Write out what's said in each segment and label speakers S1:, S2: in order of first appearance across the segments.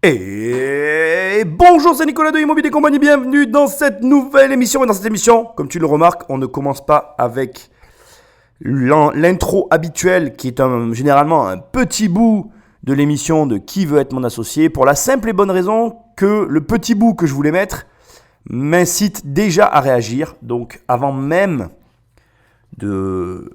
S1: Et bonjour, c'est Nicolas de Immobilier Compagnie, bienvenue dans cette nouvelle émission. Et dans cette émission, comme tu le remarques, on ne commence pas avec l'intro habituelle qui est généralement un petit bout de l'émission de Qui veut être mon associé, pour la simple et bonne raison que le petit bout que je voulais mettre m'incite déjà à réagir. Donc avant même de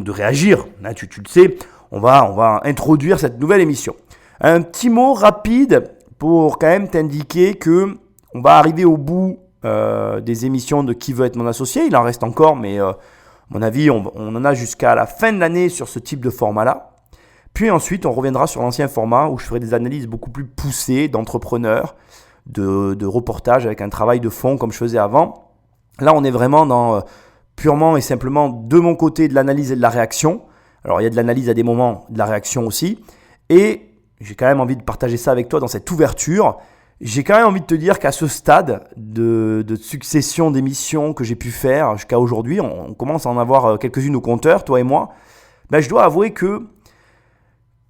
S1: réagir, là, tu le sais, on va introduire cette nouvelle émission. Un petit mot rapide pour quand même t'indiquer que on va arriver au bout des émissions de Qui veut être mon associé. Il en reste encore, mais à mon avis, on en a jusqu'à la fin de l'année sur ce type de format-là. Puis ensuite, on reviendra sur l'ancien format où je ferai des analyses beaucoup plus poussées d'entrepreneurs, de reportages avec un travail de fond comme je faisais avant. Là, on est vraiment dans purement et simplement de mon côté de l'analyse et de la réaction. Alors, il y a de l'analyse à des moments, de la réaction aussi. Et j'ai quand même envie de partager ça avec toi dans cette ouverture. J'ai quand même envie de te dire qu'à ce stade de succession d'émissions que j'ai pu faire jusqu'à aujourd'hui, on commence à en avoir quelques-unes au compteur, toi et moi. Je dois avouer que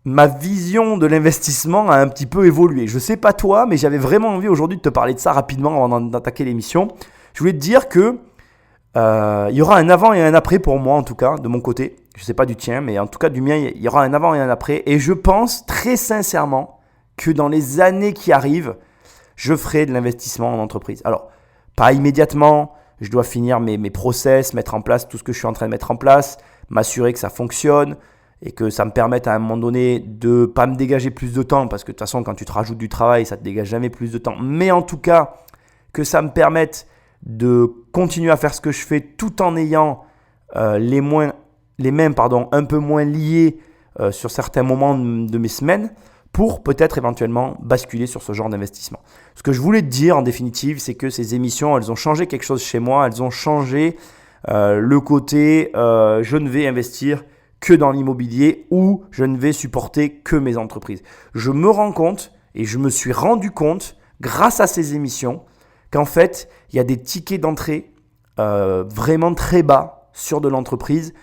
S1: ma vision de l'investissement a un petit peu évolué. Je ne sais pas toi, mais j'avais vraiment envie aujourd'hui de te parler de ça rapidement avant d'attaquer l'émission. Je voulais te dire que il y aura un avant et un après pour moi, en tout cas, de mon côté. Je ne sais pas du tien, mais en tout cas du mien, il y aura un avant et un après. Et je pense très sincèrement que dans les années qui arrivent, je ferai de l'investissement en entreprise. Alors, pas immédiatement. Je dois finir mes process, mettre en place tout ce que je suis en train de mettre en place, m'assurer que ça fonctionne et que ça me permette à un moment donné de ne pas me dégager plus de temps. Parce que de toute façon, quand tu te rajoutes du travail, ça ne te dégage jamais plus de temps. Mais en tout cas, que ça me permette de continuer à faire ce que je fais tout en ayant les mains un peu moins liées sur certains moments de mes semaines pour peut-être éventuellement basculer sur ce genre d'investissement. Ce que je voulais te dire en définitive, c'est que ces émissions, elles ont changé quelque chose chez moi, elles ont changé le côté je ne vais investir que dans l'immobilier ou je ne vais supporter que mes entreprises. Je me rends compte et je me suis rendu compte grâce à ces émissions qu'en fait, il y a des tickets d'entrée vraiment très bas sur de l'entreprise.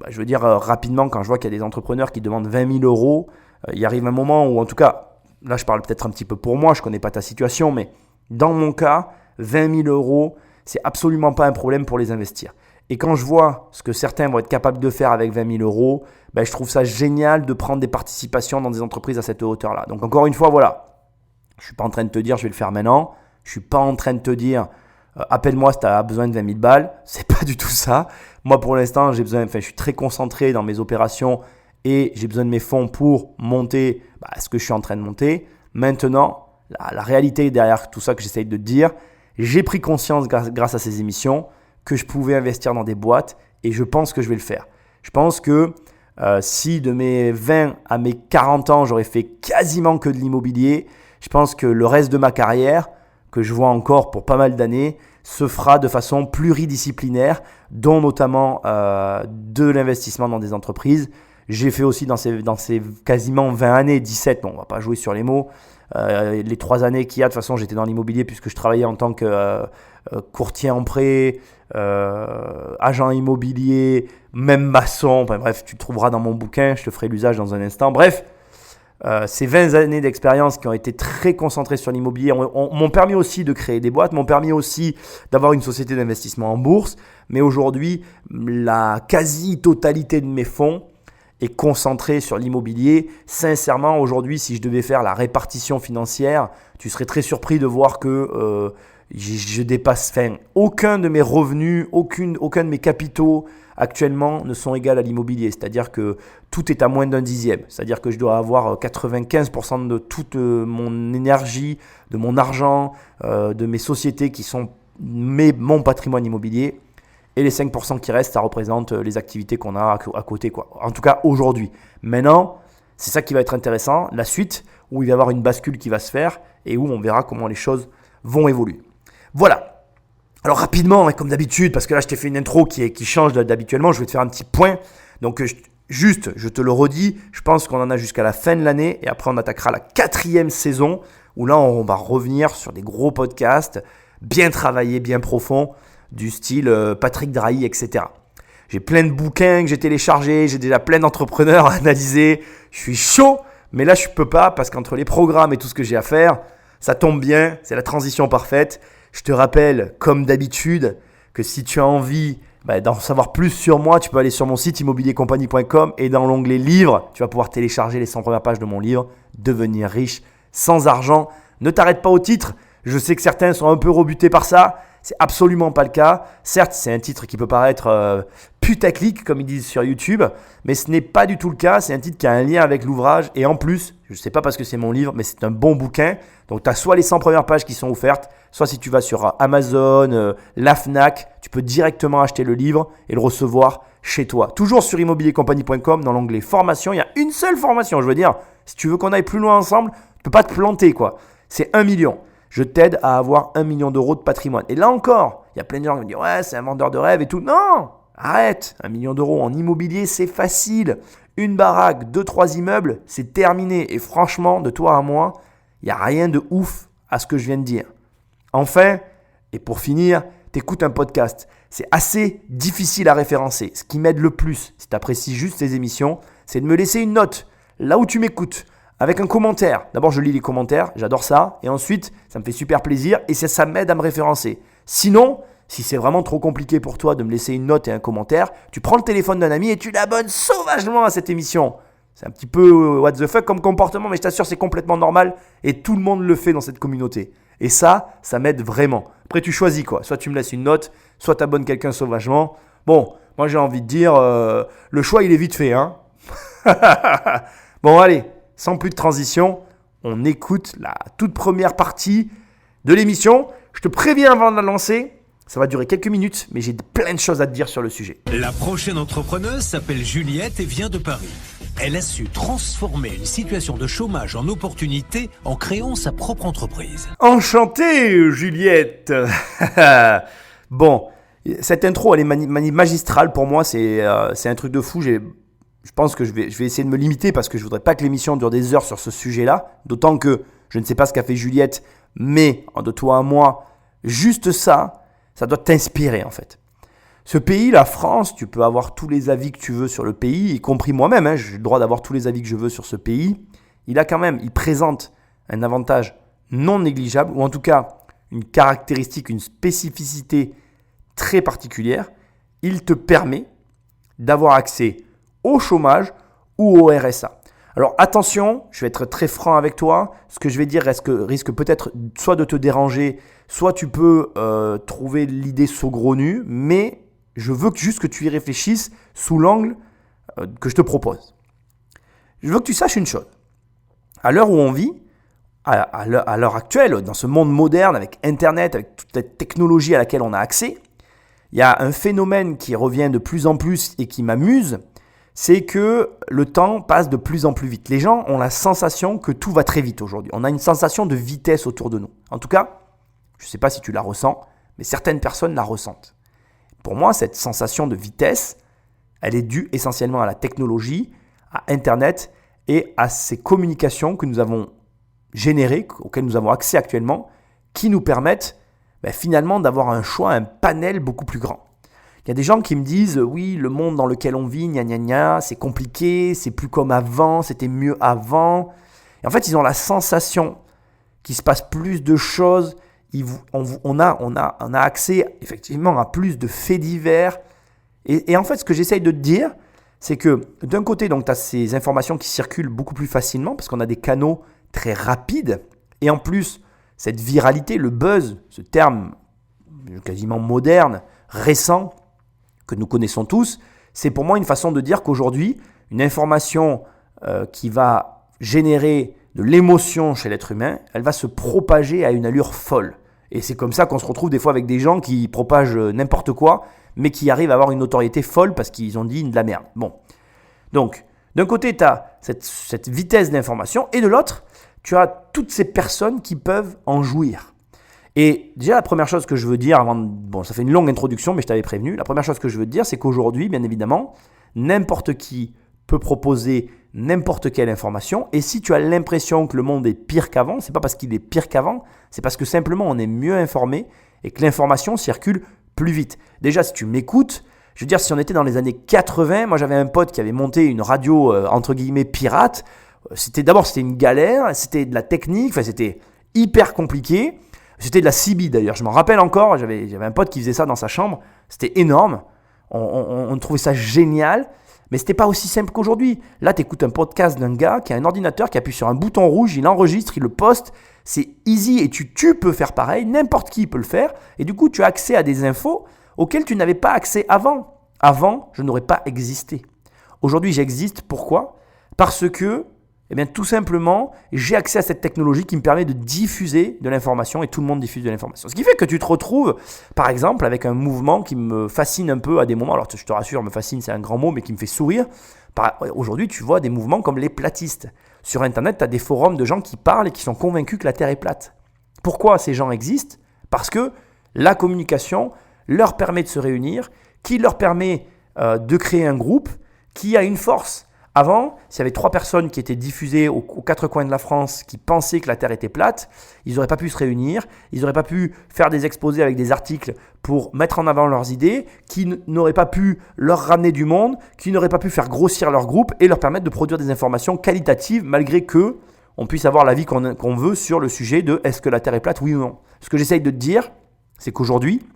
S1: Je veux dire rapidement, quand je vois qu'il y a des entrepreneurs qui demandent 20 000 euros, il arrive un moment où, en tout cas, là je parle peut-être un petit peu pour moi, je ne connais pas ta situation, mais dans mon cas, 20 000 euros, c'est absolument pas un problème pour les investir. Et quand je vois ce que certains vont être capables de faire avec 20 000 euros, je trouve ça génial de prendre des participations dans des entreprises à cette hauteur-là. Donc encore une fois, voilà, je ne suis pas en train de te dire je vais le faire maintenant. Je ne suis pas en train de te dire appelle-moi si tu as besoin de 20 000 balles. Ce n'est pas du tout ça. Moi, pour l'instant, je suis très concentré dans mes opérations et j'ai besoin de mes fonds pour monter ce que je suis en train de monter. Maintenant, la réalité derrière tout ça que j'essaye de te dire, j'ai pris conscience grâce à ces émissions que je pouvais investir dans des boîtes et je pense que je vais le faire. Je pense que si de mes 20 à mes 40 ans, j'aurais fait quasiment que de l'immobilier, je pense que le reste de ma carrière, que je vois encore pour pas mal d'années, se fera de façon pluridisciplinaire, dont notamment de l'investissement dans des entreprises. J'ai fait aussi dans ces quasiment 20 années, 17, bon, on ne va pas jouer sur les mots, les 3 années qu'il y a, de toute façon j'étais dans l'immobilier puisque je travaillais en tant que courtier en prêt, agent immobilier, même maçon, bref, tu le trouveras dans mon bouquin, je te ferai l'usage dans un instant, bref. Ces 20 années d'expérience qui ont été très concentrées sur l'immobilier m'ont permis aussi de créer des boîtes, m'ont permis aussi d'avoir une société d'investissement en bourse. Mais aujourd'hui, la quasi-totalité de mes fonds est concentrée sur l'immobilier. Sincèrement, aujourd'hui, si je devais faire la répartition financière, tu serais très surpris de voir que je dépasse aucun de mes revenus, aucun de mes capitaux actuellement ne sont égales à l'immobilier. C'est-à-dire que tout est à moins d'un dixième. C'est-à-dire que je dois avoir 95% de toute mon énergie, de mon argent, de mes sociétés qui sont mon patrimoine immobilier. Et les 5% qui restent, ça représente les activités qu'on a à côté, quoi. En tout cas, aujourd'hui. Maintenant, c'est ça qui va être intéressant. La suite, où il va y avoir une bascule qui va se faire et où on verra comment les choses vont évoluer. Voilà. Alors rapidement, comme d'habitude, parce que là je t'ai fait une intro qui change d'habituellement, je vais te faire un petit point. Donc je te le redis, je pense qu'on en a jusqu'à la fin de l'année et après on attaquera la 4e saison où là on va revenir sur des gros podcasts bien travaillés, bien profonds, du style Patrick Drahi, etc. J'ai plein de bouquins que j'ai téléchargés, j'ai déjà plein d'entrepreneurs à analyser, je suis chaud. Mais là, je peux pas parce qu'entre les programmes et tout ce que j'ai à faire, ça tombe bien, c'est la transition parfaite. Je te rappelle, comme d'habitude, que si tu as envie d'en savoir plus sur moi, tu peux aller sur mon site immobiliercompagnie.com et dans l'onglet livres, tu vas pouvoir télécharger les 100 premières pages de mon livre « Devenir riche sans argent ». Ne t'arrête pas au titre. Je sais que certains sont un peu rebutés par ça. C'est absolument pas le cas. Certes, c'est un titre qui peut paraître putaclic, comme ils disent sur YouTube, mais ce n'est pas du tout le cas. C'est un titre qui a un lien avec l'ouvrage. Et en plus, je ne sais pas parce que c'est mon livre, mais c'est un bon bouquin. Donc, tu as soit les 100 premières pages qui sont offertes, soit si tu vas sur Amazon, la Fnac, tu peux directement acheter le livre et le recevoir chez toi. Toujours sur immobiliercompagnie.com, dans l'onglet formation. Il y a une seule formation. Je veux dire, si tu veux qu'on aille plus loin ensemble, tu ne peux pas te planter, quoi. C'est 1 million. Je t'aide à avoir 1 million d'euros de patrimoine. Et là encore, il y a plein de gens qui me disent « Ouais, c'est un vendeur de rêve et tout. » Non, arrête. 1 million d'euros en immobilier, c'est facile. Une baraque, 2-3 immeubles, c'est terminé. Et franchement, de toi à moi, il n'y a rien de ouf à ce que je viens de dire. Enfin, et pour finir, t'écoutes un podcast. C'est assez difficile à référencer. Ce qui m'aide le plus, si tu apprécies juste ces émissions, c'est de me laisser une note là où tu m'écoutes. Avec un commentaire. D'abord, je lis les commentaires, j'adore ça. Et ensuite, ça me fait super plaisir et ça m'aide à me référencer. Sinon, si c'est vraiment trop compliqué pour toi de me laisser une note et un commentaire, tu prends le téléphone d'un ami et tu l'abonnes sauvagement à cette émission. C'est un petit peu what the fuck comme comportement, mais je t'assure, c'est complètement normal et tout le monde le fait dans cette communauté. Et ça m'aide vraiment. Après, tu choisis quoi. Soit tu me laisses une note, soit tu abonnes quelqu'un sauvagement. Bon, moi j'ai envie de dire, le choix il est vite fait. Hein. Bon, allez. Sans plus de transition, on écoute la toute première partie de l'émission. Je te préviens avant de la lancer, ça va durer quelques minutes, mais j'ai plein de choses à te dire sur le sujet.
S2: La prochaine entrepreneuse s'appelle Juliette et vient de Paris. Elle a su transformer une situation de chômage en opportunité en créant sa propre entreprise.
S1: Enchanté, Juliette. Bon, cette intro, elle est magistrale pour moi, c'est un truc de fou. Je pense que je vais essayer de me limiter parce que je ne voudrais pas que l'émission dure des heures sur ce sujet-là. D'autant que je ne sais pas ce qu'a fait Juliette, mais de toi à moi, juste ça doit t'inspirer en fait. Ce pays, la France, tu peux avoir tous les avis que tu veux sur le pays, y compris moi-même. J'ai le droit d'avoir tous les avis que je veux sur ce pays. Il présente un avantage non négligeable, ou en tout cas une caractéristique, une spécificité très particulière. Il te permet d'avoir accès au chômage ou au RSA. Alors attention, je vais être très franc avec toi. Ce que je vais dire risque peut-être soit de te déranger, soit tu peux trouver l'idée saugrenue, mais je veux juste que tu y réfléchisses sous l'angle que je te propose. Je veux que tu saches une chose. À l'heure où on vit, à l'heure actuelle, dans ce monde moderne, avec Internet, avec toute la technologie à laquelle on a accès, il y a un phénomène qui revient de plus en plus et qui m'amuse, c'est que le temps passe de plus en plus vite. Les gens ont la sensation que tout va très vite aujourd'hui. On a une sensation de vitesse autour de nous. En tout cas, je ne sais pas si tu la ressens, mais certaines personnes la ressentent. Pour moi, cette sensation de vitesse, elle est due essentiellement à la technologie, à Internet et à ces communications que nous avons générées, auxquelles nous avons accès actuellement, qui nous permettent finalement d'avoir un choix, un panel beaucoup plus grand. Il y a des gens qui me disent « Oui, le monde dans lequel on vit, gna gna gna, c'est compliqué, c'est plus comme avant, c'était mieux avant. » Et en fait, ils ont la sensation qu'il se passe plus de choses. On a accès effectivement à plus de faits divers. Et en fait, ce que j'essaye de te dire, c'est que d'un côté, tu as ces informations qui circulent beaucoup plus facilement parce qu'on a des canaux très rapides. Et en plus, cette viralité, le buzz, ce terme quasiment moderne, récent, que nous connaissons tous, c'est pour moi une façon de dire qu'aujourd'hui, une information qui va générer de l'émotion chez l'être humain, elle va se propager à une allure folle. Et c'est comme ça qu'on se retrouve des fois avec des gens qui propagent n'importe quoi, mais qui arrivent à avoir une notoriété folle parce qu'ils ont dit de la merde. Bon. Donc, d'un côté, tu as cette vitesse d'information, et de l'autre, tu as toutes ces personnes qui peuvent en jouir. Et déjà, la première chose que je veux dire, ça fait une longue introduction, mais je t'avais prévenu. La première chose que je veux te dire, c'est qu'aujourd'hui, bien évidemment, n'importe qui peut proposer n'importe quelle information. Et si tu as l'impression que le monde est pire qu'avant, c'est pas parce qu'il est pire qu'avant, c'est parce que simplement on est mieux informé et que l'information circule plus vite. Déjà, si tu m'écoutes, je veux dire, si on était dans les années 80, moi j'avais un pote qui avait monté une radio entre guillemets pirate. C'était une galère, c'était de la technique, c'était hyper compliqué. C'était de la CB d'ailleurs, je m'en rappelle encore, j'avais un pote qui faisait ça dans sa chambre, c'était énorme, on trouvait ça génial, mais c'était pas aussi simple qu'aujourd'hui. Là, tu écoutes un podcast d'un gars qui a un ordinateur, qui appuie sur un bouton rouge, il enregistre, il le poste, c'est easy et tu peux faire pareil, n'importe qui peut le faire, et du coup, tu as accès à des infos auxquelles tu n'avais pas accès avant. Avant, je n'aurais pas existé. Aujourd'hui, j'existe, pourquoi ? Parce que tout simplement, j'ai accès à cette technologie qui me permet de diffuser de l'information et tout le monde diffuse de l'information. Ce qui fait que tu te retrouves, par exemple, avec un mouvement qui me fascine un peu à des moments. Alors, je te rassure, me fascine, c'est un grand mot, mais qui me fait sourire. Aujourd'hui, tu vois des mouvements comme les platistes. Sur Internet, tu as des forums de gens qui parlent et qui sont convaincus que la Terre est plate. Pourquoi ces gens existent ? Parce que la communication leur permet de se réunir, qui leur permet de créer un groupe qui a une force. Avant, s'il y avait 3 personnes qui étaient diffusées aux 4 coins de la France qui pensaient que la Terre était plate, ils n'auraient pas pu se réunir, ils n'auraient pas pu faire des exposés avec des articles pour mettre en avant leurs idées, qui n'auraient pas pu leur ramener du monde, qui n'auraient pas pu faire grossir leur groupe et leur permettre de produire des informations qualitatives malgré que on puisse avoir l'avis qu'on veut sur le sujet de est-ce que la Terre est plate, oui ou non. Ce que j'essaye de te dire, c'est qu'aujourd'hui,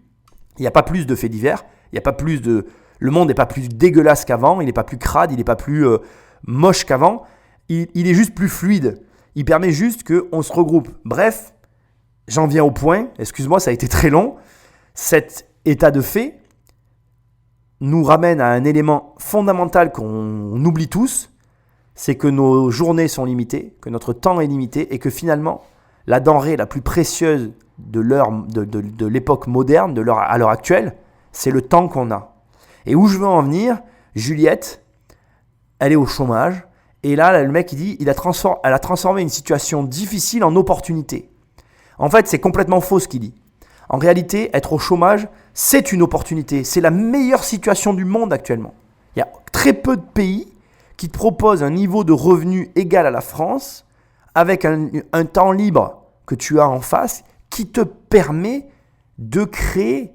S1: il n'y a pas plus de faits divers, il n'y a pas plus de... Le monde n'est pas plus dégueulasse qu'avant, il n'est pas plus crade, il n'est pas plus moche qu'avant, il est juste plus fluide. Il permet juste qu'on se regroupe. Bref, j'en viens au point, excuse-moi, ça a été très long. Cet état de fait nous ramène à un élément fondamental qu'on oublie tous, c'est que nos journées sont limitées, que notre temps est limité et que finalement, la denrée la plus précieuse de l'époque moderne, à l'heure actuelle, c'est le temps qu'on a. Et où je veux en venir, Juliette, elle est au chômage. Et là, le mec, il dit, elle a transformé une situation difficile en opportunité. En fait, c'est complètement faux ce qu'il dit. En réalité, être au chômage, c'est une opportunité. C'est la meilleure situation du monde actuellement. Il y a très peu de pays qui te proposent un niveau de revenu égal à la France, avec un temps libre que tu as en face, qui te permet de créer.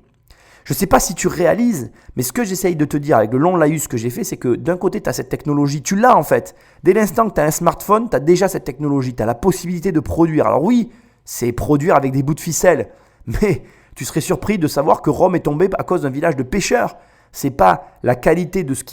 S1: Je ne sais pas si tu réalises, mais ce que j'essaye de te dire avec le long laïus que j'ai fait, c'est que d'un côté, tu as cette technologie, tu l'as en fait. Dès l'instant que tu as un smartphone, tu as déjà cette technologie, tu as la possibilité de produire. Alors oui, c'est produire avec des bouts de ficelle, mais tu serais surpris de savoir que Rome est tombée à cause d'un village de pêcheurs. C'est pas la qualité de ce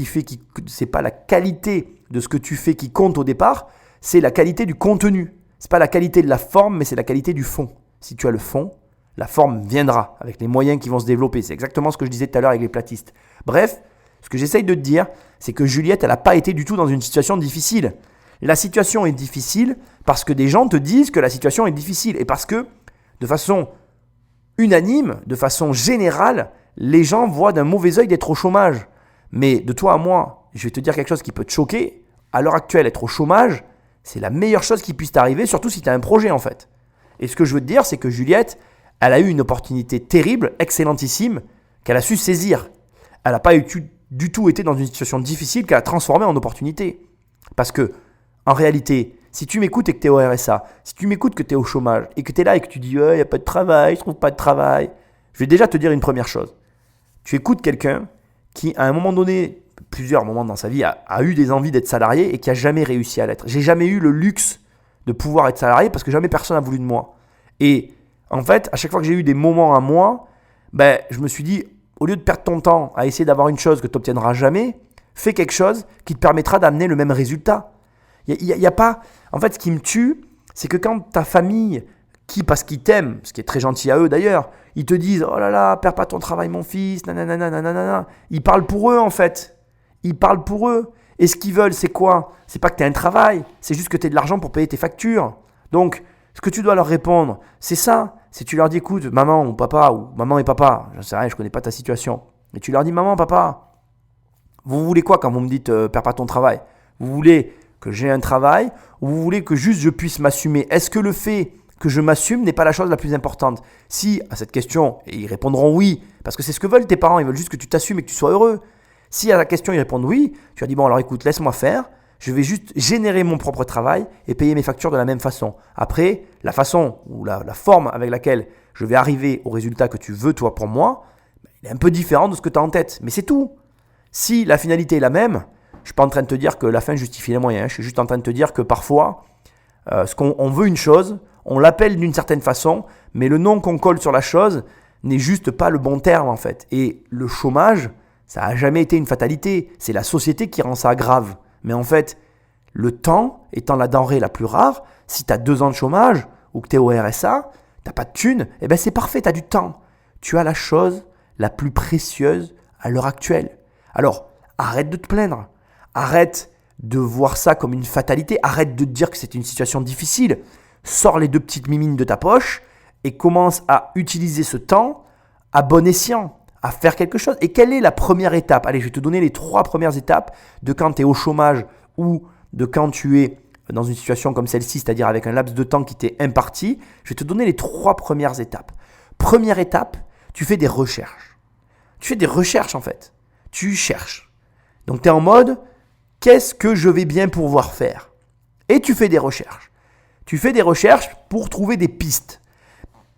S1: c'est pas la qualité de ce que tu fais qui compte au départ, c'est la qualité du contenu. C'est pas la qualité de la forme, mais c'est la qualité du fond. Si tu as le fond, la forme viendra avec les moyens qui vont se développer. C'est exactement ce que je disais tout à l'heure avec les platistes. Bref, ce que j'essaye de te dire, c'est que Juliette, elle n'a pas été du tout dans une situation difficile. La situation est difficile parce que des gens te disent que la situation est difficile et parce que, de façon unanime, de façon générale, les gens voient d'un mauvais œil d'être au chômage. Mais de toi à moi, je vais te dire quelque chose qui peut te choquer. À l'heure actuelle, être au chômage, c'est la meilleure chose qui puisse t'arriver, surtout si tu as un projet en fait. Et ce que je veux te dire, c'est que Juliette, elle a eu une opportunité terrible, excellentissime, qu'elle a su saisir. Elle n'a pas du tout été dans une situation difficile qu'elle a transformée en opportunité. Parce que, en réalité, si tu m'écoutes et que tu es au RSA, si tu m'écoutes que tu es au chômage et que tu es là et que tu dis « il n'y a pas de travail, je ne trouve pas de travail », je vais déjà te dire une première chose. Tu écoutes quelqu'un qui, à un moment donné, plusieurs moments dans sa vie, a eu des envies d'être salarié et qui n'a jamais réussi à l'être. J'ai jamais eu le luxe de pouvoir être salarié parce que jamais personne n'a voulu de moi. Et en fait, à chaque fois que j'ai eu des moments à moi, je me suis dit, au lieu de perdre ton temps à essayer d'avoir une chose que tu n'obtiendras jamais, fais quelque chose qui te permettra d'amener le même résultat. Il y a pas... En fait, ce qui me tue, c'est que quand ta famille, parce qu'ils t'aiment, ce qui est très gentil à eux d'ailleurs, ils te disent « Oh là là, perds pas ton travail mon fils, nanana, nanana », ils parlent pour eux en fait. Ils parlent pour eux. Et ce qu'ils veulent, c'est quoi ? C'est pas que tu aies un travail, c'est juste que tu aies de l'argent pour payer tes factures. Donc, ce que tu dois leur répondre, c'est ça. Si tu leur dis, écoute, maman ou papa, ou maman et papa, je sais rien, je connais pas ta situation. Et tu leur dis, maman, papa, vous voulez quoi quand vous me dites, perds pas ton travail ? Vous voulez que j'ai un travail ou vous voulez que juste je puisse m'assumer ? Est-ce que le fait que je m'assume n'est pas la chose la plus importante ? Si, à cette question, et ils répondront oui, parce que c'est ce que veulent tes parents, ils veulent juste que tu t'assumes et que tu sois heureux. Si à la question ils répondent oui, tu as dit, bon alors écoute, laisse-moi faire. Je vais juste générer mon propre travail et payer mes factures de la même façon. Après, la façon ou la forme avec laquelle je vais arriver au résultat que tu veux toi pour moi, il est un peu différent de ce que tu as en tête. Mais c'est tout. Si la finalité est la même, Je suis pas en train de te dire que la fin justifie les moyens. Je suis juste en train de te dire que parfois, on veut une chose, on l'appelle d'une certaine façon, mais le nom qu'on colle sur la chose n'est juste pas le bon terme en fait. Et le chômage, ça n'a jamais été une fatalité. C'est la société qui rend ça grave. Mais en fait, le temps étant la denrée la plus rare, si tu as 2 ans de chômage ou que tu es au RSA, tu n'as pas de thune, eh ben c'est parfait, tu as du temps. Tu as la chose la plus précieuse à l'heure actuelle. Alors, arrête de te plaindre. Arrête de voir ça comme une fatalité. Arrête de te dire que c'est une situation difficile. Sors les 2 petites mimines de ta poche et commence à utiliser ce temps à bon escient, à faire quelque chose. Et quelle est la première étape ? Allez, je vais te donner les 3 premières étapes de quand tu es au chômage ou de quand tu es dans une situation comme celle-ci, c'est-à-dire avec un laps de temps qui t'est imparti. Je vais te donner les 3 premières étapes. Première étape, tu fais des recherches. Tu fais des recherches en fait. Tu cherches. Donc tu es en mode, qu'est-ce que je vais bien pouvoir faire ? Et tu fais des recherches. Tu fais des recherches pour trouver des pistes.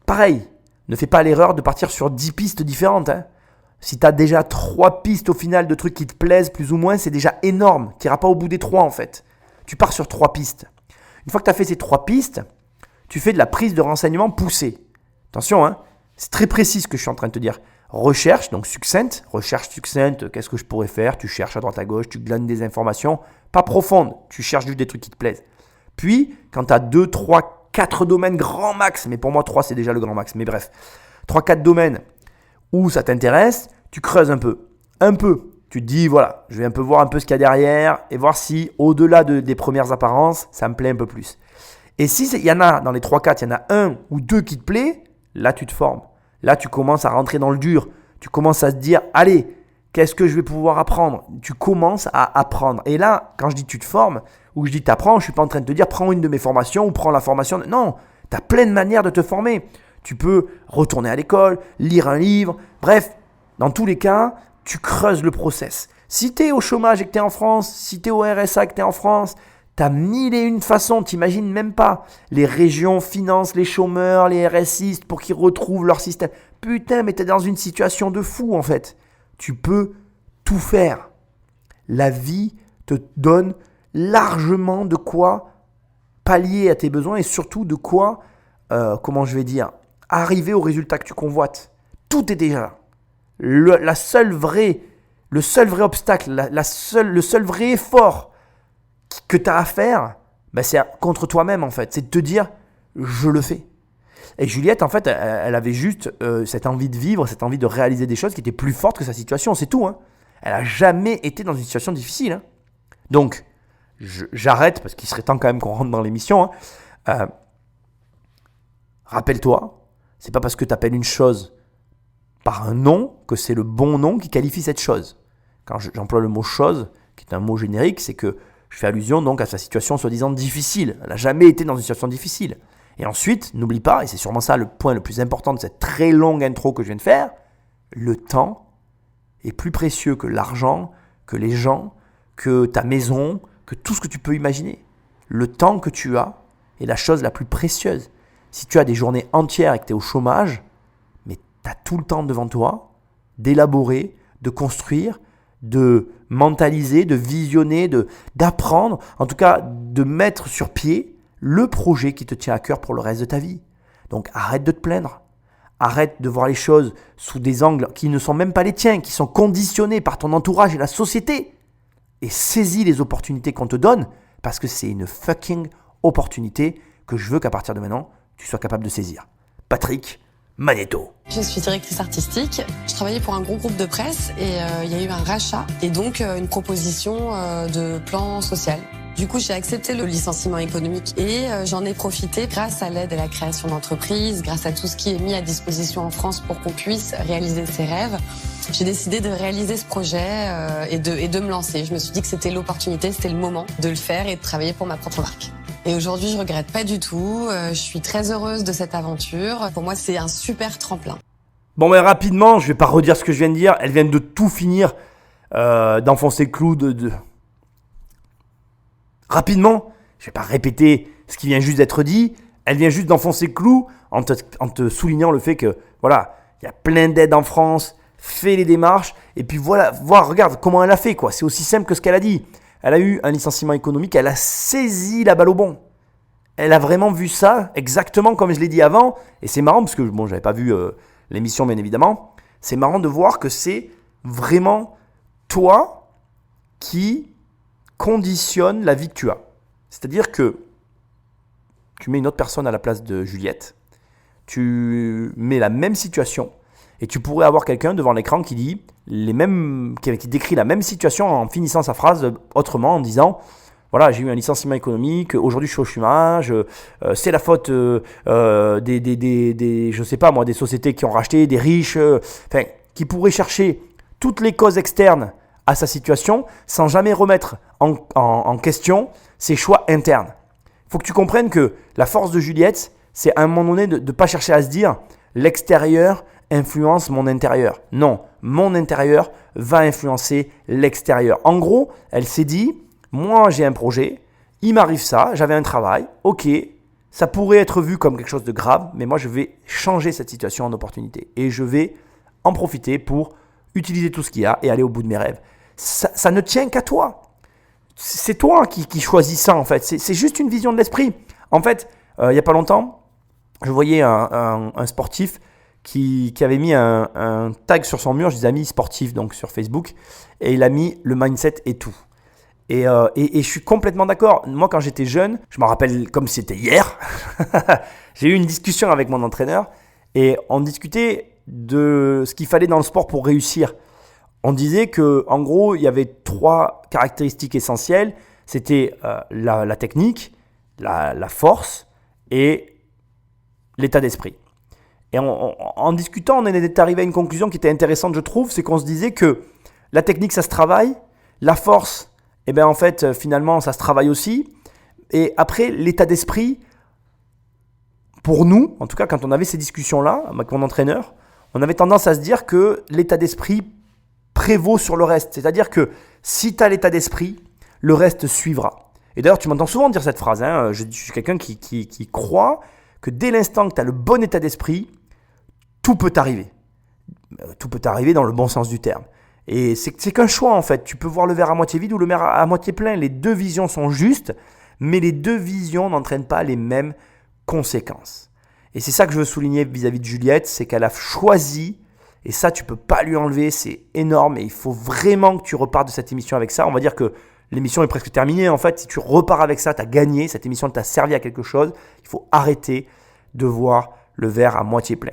S1: Pareil, ne fais pas l'erreur de partir sur 10 pistes différentes. Si tu as déjà 3 pistes au final de trucs qui te plaisent plus ou moins, c'est déjà énorme. Tu n'iras pas au bout des 3 en fait. Tu pars sur 3 pistes. Une fois que tu as fait ces 3 pistes, tu fais de la prise de renseignements poussée. Attention, c'est très précis ce que je suis en train de te dire. Recherche, donc succincte, qu'est-ce que je pourrais faire ? Tu cherches à droite à gauche, tu glanes des informations, pas profondes, tu cherches juste des trucs qui te plaisent. Puis, quand tu as 2, 3, 4 domaines grand max, mais pour moi 3 c'est déjà le grand max, mais bref, 3-4 domaines où ça t'intéresse, tu creuses un peu. Tu te dis, voilà, je vais un peu voir un peu ce qu'il y a derrière et voir si au-delà des premières apparences, ça me plaît un peu plus. Et si il y en a dans les 3-4, il y en a 1 ou 2 qui te plaît, là tu te formes. Là, tu commences à rentrer dans le dur. Tu commences à te dire, allez, qu'est-ce que je vais pouvoir apprendre ? Tu commences à apprendre. Et là, quand je dis tu te formes, ou je dis tu apprends, je ne suis pas en train de te dire prends une de mes formations ou prends la formation. Non, tu as plein de manières de te former. Tu peux retourner à l'école, lire un livre. Bref, dans tous les cas, tu creuses le process. Si tu es au chômage et que tu es en France, si tu es au RSA et que tu es en France, tu as 1001 façons, tu n'imagines même pas. Les régions financent les chômeurs, les RSistes pour qu'ils retrouvent leur système. Putain, mais tu es dans une situation de fou en fait. Tu peux tout faire. La vie te donne largement de quoi pallier à tes besoins et surtout de quoi, arriver au résultat que tu convoites. Tout est déjà là. Le seul vrai obstacle, le seul vrai effort que tu as à faire, c'est contre toi-même en fait. C'est de te dire, je le fais. Et Juliette, en fait, elle avait juste cette envie de vivre, cette envie de réaliser des choses qui étaient plus fortes que sa situation, c'est tout. Elle n'a jamais été dans une situation difficile. Donc, j'arrête parce qu'il serait temps quand même qu'on rentre dans l'émission. Rappelle-toi, c'est pas parce que tu appelles une chose par un nom que c'est le bon nom qui qualifie cette chose. Quand j'emploie le mot chose, qui est un mot générique, c'est que je fais allusion donc à sa situation soi-disant difficile. Elle n'a jamais été dans une situation difficile. Et ensuite, n'oublie pas, et c'est sûrement ça le point le plus important de cette très longue intro que je viens de faire, le temps est plus précieux que l'argent, que les gens, que ta maison, que tout ce que tu peux imaginer. Le temps que tu as est la chose la plus précieuse. Si tu as des journées entières et que tu es au chômage, mais tu as tout le temps devant toi d'élaborer, de construire, de mentaliser, de visionner, d'apprendre, en tout cas de mettre sur pied le projet qui te tient à cœur pour le reste de ta vie. Donc arrête de te plaindre, arrête de voir les choses sous des angles qui ne sont même pas les tiens, qui sont conditionnés par ton entourage et la société. Et saisis les opportunités qu'on te donne parce que c'est une fucking opportunité que je veux qu'à partir de maintenant, tu sois capable de saisir. Patrick Magnéto.
S3: Je suis directrice artistique. Je travaillais pour un gros groupe de presse et il y a eu un rachat et donc une proposition de plan social. Du coup, j'ai accepté le licenciement économique et j'en ai profité grâce à l'aide à la création d'entreprises, grâce à tout ce qui est mis à disposition en France pour qu'on puisse réaliser ses rêves. J'ai décidé de réaliser ce projet et de me lancer. Je me suis dit que c'était l'opportunité, c'était le moment de le faire et de travailler pour ma propre marque. Et aujourd'hui, je regrette pas du tout. Je suis très heureuse de cette aventure. Pour moi, c'est un super tremplin.
S1: Bon, mais rapidement, je vais pas redire ce que je viens de dire. Elle vient de tout finir, d'enfoncer le clou Rapidement, je vais pas répéter ce qui vient juste d'être dit. Elle vient juste d'enfoncer le clou en te soulignant le fait que, voilà, il y a plein d'aides en France. fais les démarches et puis voilà, regarde comment elle a fait quoi. C'est aussi simple que ce qu'elle a dit. Elle a eu un licenciement économique, elle a saisi la balle au bon. Elle a vraiment vu ça exactement comme je l'ai dit avant. Et c'est marrant parce que bon, j'avais pas vu l'émission bien évidemment. C'est marrant de voir que c'est vraiment toi qui conditionne la vie que tu as. C'est-à-dire que tu mets une autre personne à la place de Juliette, tu mets la même situation et tu pourrais avoir quelqu'un devant l'écran qui dit qui décrit la même situation en finissant sa phrase autrement en disant voilà, j'ai eu un licenciement économique, aujourd'hui je suis au chômage, c'est la faute je sais pas moi, des sociétés qui ont racheté, des riches, qui pourraient chercher toutes les causes externes à sa situation sans jamais remettre en question ses choix internes. Il faut que tu comprennes que la force de Juliette, c'est à un moment donné de ne pas chercher à se dire l'extérieur influence mon intérieur. Non, mon intérieur va influencer l'extérieur. En gros, elle s'est dit, moi j'ai un projet, il m'arrive ça, j'avais un travail, ok, ça pourrait être vu comme quelque chose de grave, mais moi je vais changer cette situation en opportunité et je vais en profiter pour utiliser tout ce qu'il y a et aller au bout de mes rêves. Ça ne tient qu'à toi. C'est toi qui choisis ça en fait. C'est juste une vision de l'esprit. En fait, il n'y a pas longtemps, je voyais un sportif qui avait mis un tag sur son mur, je disais amis sportifs donc sur Facebook, et il a mis le mindset et tout. Et je suis complètement d'accord. Moi, quand j'étais jeune, je me rappelle comme si c'était hier, j'ai eu une discussion avec mon entraîneur et on discutait de ce qu'il fallait dans le sport pour réussir. On disait que, en gros, il y avait 3 caractéristiques essentielles. C'était la technique, la force et l'état d'esprit. Et en discutant, on est arrivé à une conclusion qui était intéressante, je trouve. C'est qu'on se disait que la technique, ça se travaille. La force, eh bien, en fait, finalement, ça se travaille aussi. Et après, l'état d'esprit, pour nous, en tout cas, quand on avait ces discussions-là avec mon entraîneur, on avait tendance à se dire que l'état d'esprit prévaut sur le reste. C'est-à-dire que si tu as l'état d'esprit, le reste suivra. Et d'ailleurs, tu m'entends souvent dire cette phrase. Je suis quelqu'un qui croit que dès l'instant que tu as le bon état d'esprit, tout peut t'arriver. Tout peut t'arriver dans le bon sens du terme. Et c'est qu'un choix en fait. Tu peux voir le verre à moitié vide ou le verre à moitié plein. Les deux visions sont justes, mais les deux visions n'entraînent pas les mêmes conséquences. Et c'est ça que je veux souligner vis-à-vis de Juliette, c'est qu'elle a choisi, et ça tu peux pas lui enlever, c'est énorme et il faut vraiment que tu repartes de cette émission avec ça. On va dire que l'émission est presque terminée en fait. Si tu repars avec ça, tu as gagné, cette émission t'a servi à quelque chose. Il faut arrêter de voir le verre à moitié plein.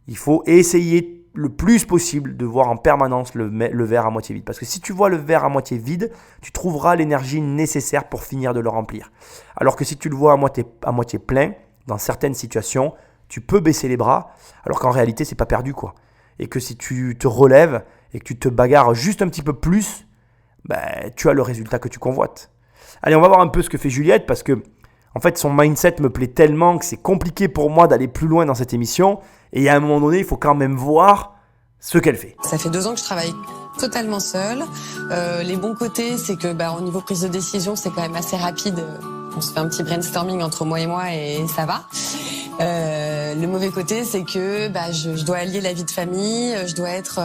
S1: Il faut essayer le plus possible de voir en permanence le verre à moitié vide. Parce que si tu vois le verre à moitié vide, tu trouveras l'énergie nécessaire pour finir de le remplir. Alors que si tu le vois à moitié plein, dans certaines situations, tu peux baisser les bras, alors qu'en réalité, c'est pas perdu quoi. Et que si tu te relèves et que tu te bagarres juste un petit peu plus, tu as le résultat que tu convoites. Allez, on va voir un peu ce que fait Juliette, parce que en fait, son mindset me plaît tellement que c'est compliqué pour moi d'aller plus loin dans cette émission. Et à un moment donné, il faut quand même voir ce qu'elle fait.
S3: Ça fait 2 ans que je travaille totalement seule. Les bons côtés, c'est que au niveau prise de décision, c'est quand même assez rapide. On se fait un petit brainstorming entre moi et ça va. Le mauvais côté, c'est que je dois allier la vie de famille, je dois être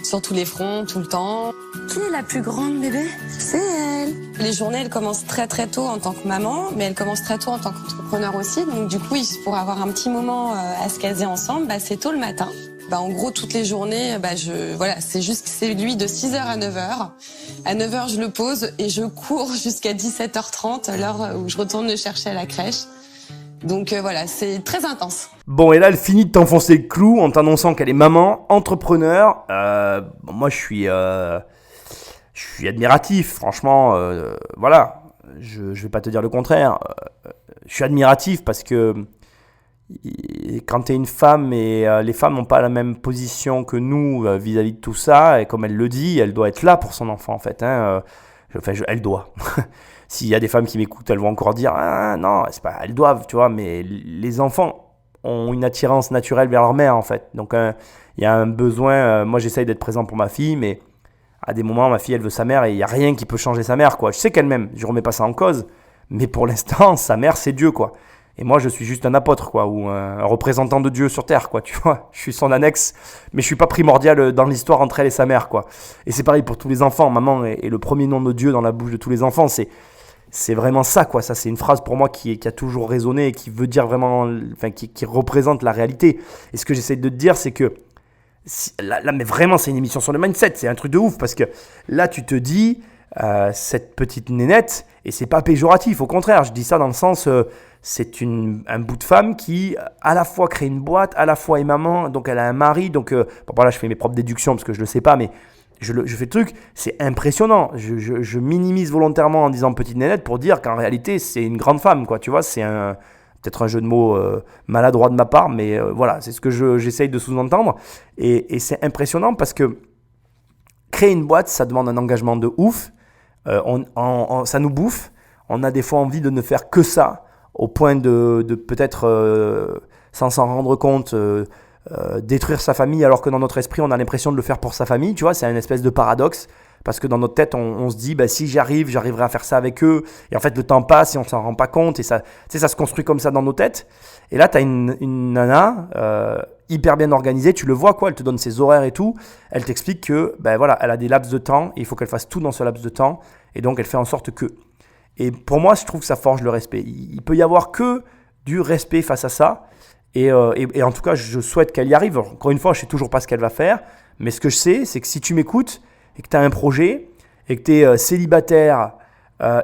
S3: sur tous les fronts, tout le temps. Qui est la plus grande, bébé? C'est elle. Les journées, elles commencent très très tôt en tant que maman, mais elles commencent très tôt en tant qu'entrepreneur aussi. Donc du coup, pour avoir un petit moment à se caser ensemble, c'est tôt le matin. En gros, toutes les journées, c'est lui de 6h à 9h. À 9h, je le pose et je cours jusqu'à 17h30, l'heure où je retourne le chercher à la crèche. Donc c'est très intense.
S1: Bon, et là, elle finit de t'enfoncer le clou en t'annonçant qu'elle est maman, entrepreneur. Moi, je suis admiratif, franchement. Je vais pas te dire le contraire. Je suis admiratif parce que quand tu es une femme et les femmes n'ont pas la même position que nous vis-à-vis de tout ça, et comme elle le dit, elle doit être là pour son enfant en fait. Elle doit. S'il y a des femmes qui m'écoutent, elles vont encore dire non, c'est pas, elles doivent, tu vois, mais les enfants ont une attirance naturelle vers leur mère en fait. Donc il y a un besoin, moi j'essaye d'être présent pour ma fille, mais à des moments ma fille elle veut sa mère et il n'y a rien qui peut changer sa mère quoi. Je sais qu'elle m'aime, je remets pas ça en cause, mais pour l'instant sa mère c'est Dieu quoi. Et moi, je suis juste un apôtre, quoi, ou un représentant de Dieu sur terre, quoi, tu vois. Je suis son annexe, mais je suis pas primordial dans l'histoire entre elle et sa mère, quoi. Et c'est pareil pour tous les enfants. Maman est le premier nom de Dieu dans la bouche de tous les enfants. C'est vraiment ça, quoi. Ça, c'est une phrase pour moi qui a toujours résonné et qui veut dire vraiment, enfin, qui représente la réalité. Et ce que j'essaie de te dire, c'est que là, mais vraiment, c'est une émission sur le mindset. C'est un truc de ouf parce que là, tu te dis, cette petite nénette, et c'est pas péjoratif, au contraire, je dis ça dans le sens, c'est un bout de femme qui à la fois crée une boîte, à la fois est maman, donc elle a un mari, donc bon, voilà, je fais mes propres déductions parce que je le sais pas, mais je fais le truc, c'est impressionnant. Je minimise volontairement en disant petite nénette pour dire qu'en réalité c'est une grande femme, quoi. Tu vois, c'est peut-être un jeu de mots maladroit de ma part, mais voilà, c'est ce que j'essaye de sous-entendre. Et c'est impressionnant parce que créer une boîte, ça demande un engagement de ouf. Ça nous bouffe. On a des fois envie de ne faire que ça, au point de peut-être, sans s'en rendre compte, détruire sa famille, alors que dans notre esprit, on a l'impression de le faire pour sa famille. Tu vois, c'est une espèce de paradoxe. Parce que dans notre tête, on se dit, bah, si j'arriverai à faire ça avec eux. Et en fait, le temps passe et on ne s'en rend pas compte. Et ça se construit comme ça dans nos têtes. Et là, tu as une nana hyper bien organisée. Tu le vois, quoi. Elle te donne ses horaires et tout. Elle t'explique que, ben voilà, elle a des laps de temps. Et il faut qu'elle fasse tout dans ce laps de temps. Et donc, elle fait en sorte que. Et pour moi, je trouve que ça forge le respect. Il peut y avoir que du respect face à ça. Et en tout cas, je souhaite qu'elle y arrive. Encore une fois, je ne sais toujours pas ce qu'elle va faire. Mais ce que je sais, c'est que si tu m'écoutes et que tu as un projet et que tu es célibataire,